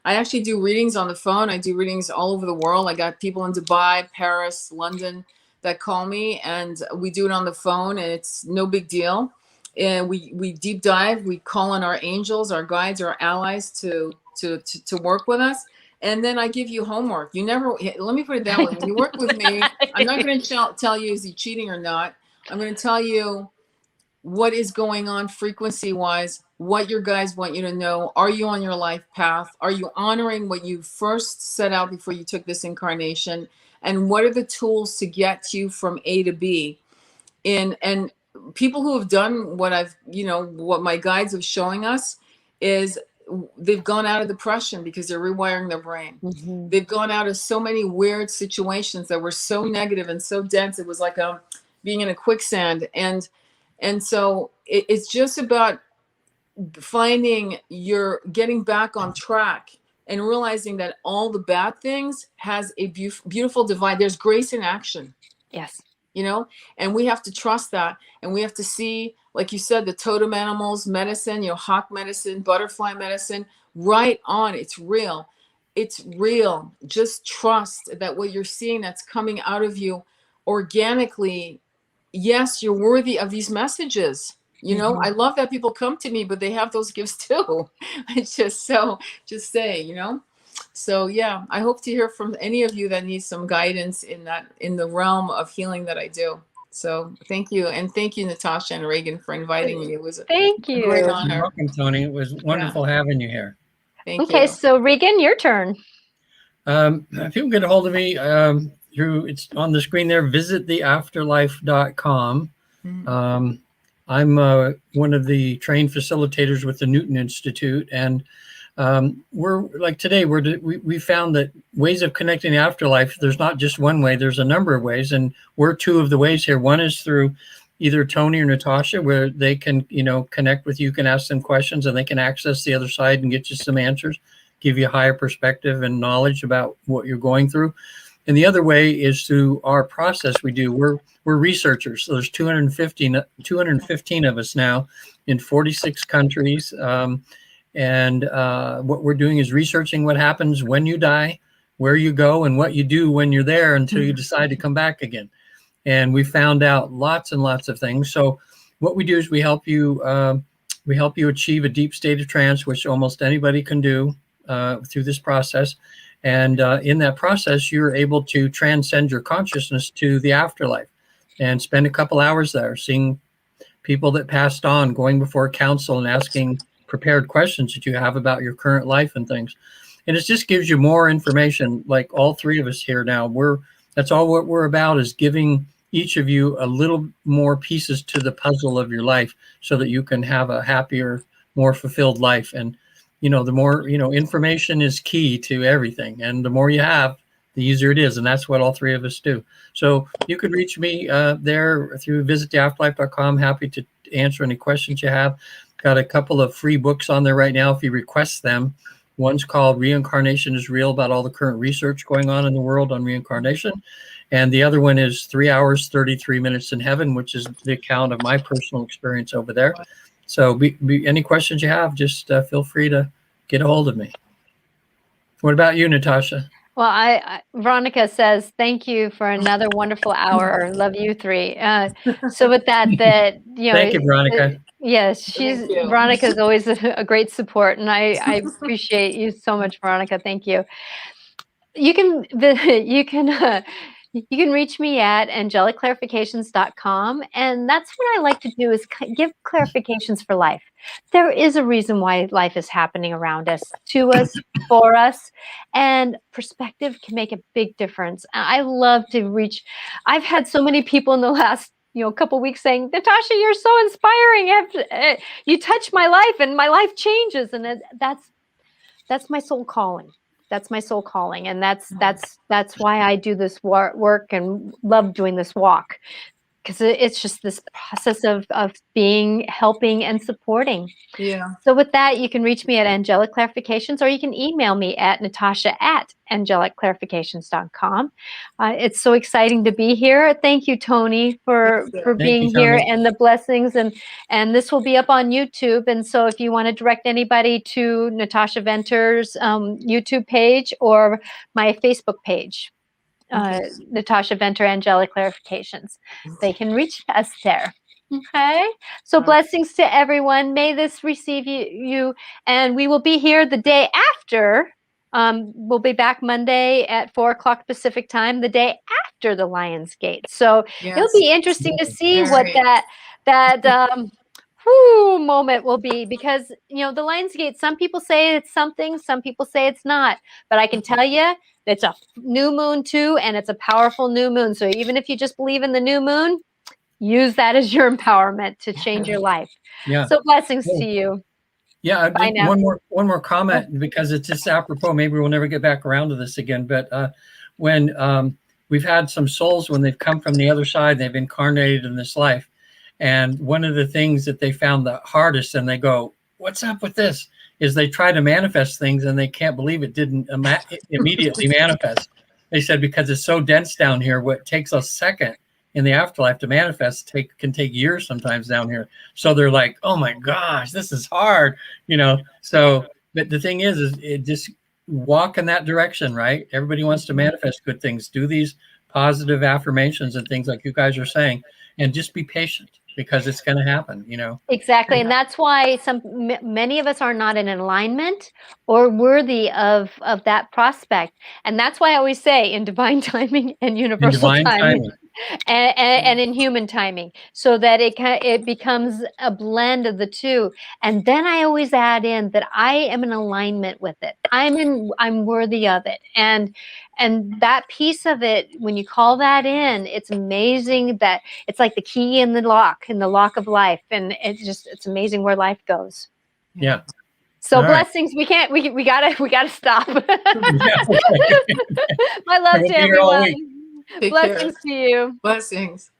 I actually do readings on the phone. I do readings all over the world. I got people in Dubai, Paris, London that call me, and we do it on the phone, and it's no big deal. And we deep dive, we call on our angels, our guides, our allies to work with us. And then I give you homework. Let me put it that way. When you work with me, I'm not going to tell you, is he cheating or not? I'm going to tell you what is going on frequency wise, what your guides want you to know. Are you on your life path? Are you honoring what you first set out before you took this incarnation? And what are the tools to get you from A to B? And people who have done what my guides are showing us is they've gone out of depression because they're rewiring their brain. Mm-hmm. They've gone out of so many weird situations that were so negative and so dense. It was like being in a quicksand. And so it's just about getting back on track and realizing that all the bad things has a beautiful divide. There's grace in action. Yes. And we have to trust that. And we have to see, like you said, the totem animals, medicine, hawk medicine, butterfly medicine, right on. It's real. It's real. Just trust that what you're seeing that's coming out of you organically. Yes, you're worthy of these messages. Mm-hmm. I love that people come to me, but they have those gifts too. It's just saying. So yeah, I hope to hear from any of you that need some guidance in the realm of healing that I do. So thank you. And thank you, Natasha and Regan, for inviting me. It was a great honor. You're welcome, Toni. It was wonderful having you here. Thank you. Okay, so Regan, your turn. If you can get a hold of me it's on the screen there, visittheafterlife.com. Mm-hmm. I'm one of the trained facilitators with the Newton Institute, and we're like today, we found that ways of connecting the afterlife, there's not just one way, there's a number of ways. And we're two of the ways here. One is through either Toni or Natasha, where they can, connect with you, can ask them questions, and they can access the other side and get you some answers, give you a higher perspective and knowledge about what you're going through. And the other way is through our process we do. We're researchers. So there's 215 of us now in 46 countries. And what we're doing is researching what happens when you die, where you go, and what you do when you're there until you decide to come back again. And we found out lots and lots of things. So what we do is we help you achieve a deep state of trance, which almost anybody can do through this process. And in that process, you're able to transcend your consciousness to the afterlife and spend a couple hours there seeing people that passed on, going before council and asking prepared questions that you have about your current life and things. And it just gives you more information, like all three of us here now. That's all what we're about, is giving each of you a little more pieces to the puzzle of your life so that you can have a happier, more fulfilled life. And the more, information is key to everything. And the more you have, the easier it is. And that's what all three of us do. So you could reach me there through visittheafterlife.com. Happy to answer any questions you have. Got a couple of free books on there right now if you request them. One's called Reincarnation is Real, about all the current research going on in the world on reincarnation. And the other one is 3 hours, 33 minutes in heaven, which is the account of my personal experience over there. So any questions you have, just feel free to get a hold of me. What about you, Natasha? Well, Veronica says, thank you for another wonderful hour. Love you three. So with that, thank you, Veronica. Yes, Veronica is always a great support, and I appreciate you so much, Veronica. Thank you. You can you can you can reach me at angelicclarifications.com, and that's what I like to do is give clarifications for life. There is a reason why life is happening around us, to us, for us, and perspective can make a big difference. I love to reach. I've had so many people in the last couple weeks saying, Natasha, you're so inspiring. You touch my life and my life changes, and that's my soul calling. That's my soul calling. And that's why I do this work and love doing this walk, because it's just this process of being, helping, and supporting. Yeah. So with that, you can reach me at Angelic Clarifications, or you can email me at natasha@angelicclarifications.com. It's so exciting to be here. Thank you, Toni, for being here, and the blessings. And this will be up on YouTube. And so if you want to direct anybody to Natasha Venter's YouTube page or my Facebook page, Natasha Venter Angelic Clarifications, they can reach us there. Okay, so blessings to everyone. May this receive you, and we will be here the day after. We'll be back Monday at 4:00 Pacific time, the day after the Lion's Gate. So it'll be interesting to see what that moment will be, because the Lion's Gate, some people say it's something, some people say it's not, but I can tell you it's a new moon too, and it's a powerful new moon. So even if you just believe in the new moon, use that as your empowerment to change your life. Yeah. So blessings to you. Yeah. Bye now. One more comment, because it's just apropos. Maybe we'll never get back around to this again. But when we've had some souls, when they've come from the other side, they've incarnated in this life. And one of the things that they found the hardest, and they go, what's up with this? Is they try to manifest things and they can't believe it didn't immediately manifest. They said, because it's so dense down here, what takes a second in the afterlife to manifest can take years sometimes down here. So they're like, oh my gosh, this is hard, So, but the thing is it just walk in that direction, right? Everybody wants to manifest good things. Do these positive affirmations and things like you guys are saying, and just be patient, because it's going to happen, Exactly. And that's why many of us are not in alignment or worthy of that prospect. And that's why I always say, in divine timing and universal timing. And in human timing, so that it becomes a blend of the two. And then I always add in that I am in alignment with it. I'm worthy of it. And that piece of it, when you call that in, it's amazing that it's like the key in the lock of life. And it's amazing where life goes. Yeah. So blessings. Right. We gotta stop. My love to everyone. Take Blessings care. to you. Blessings.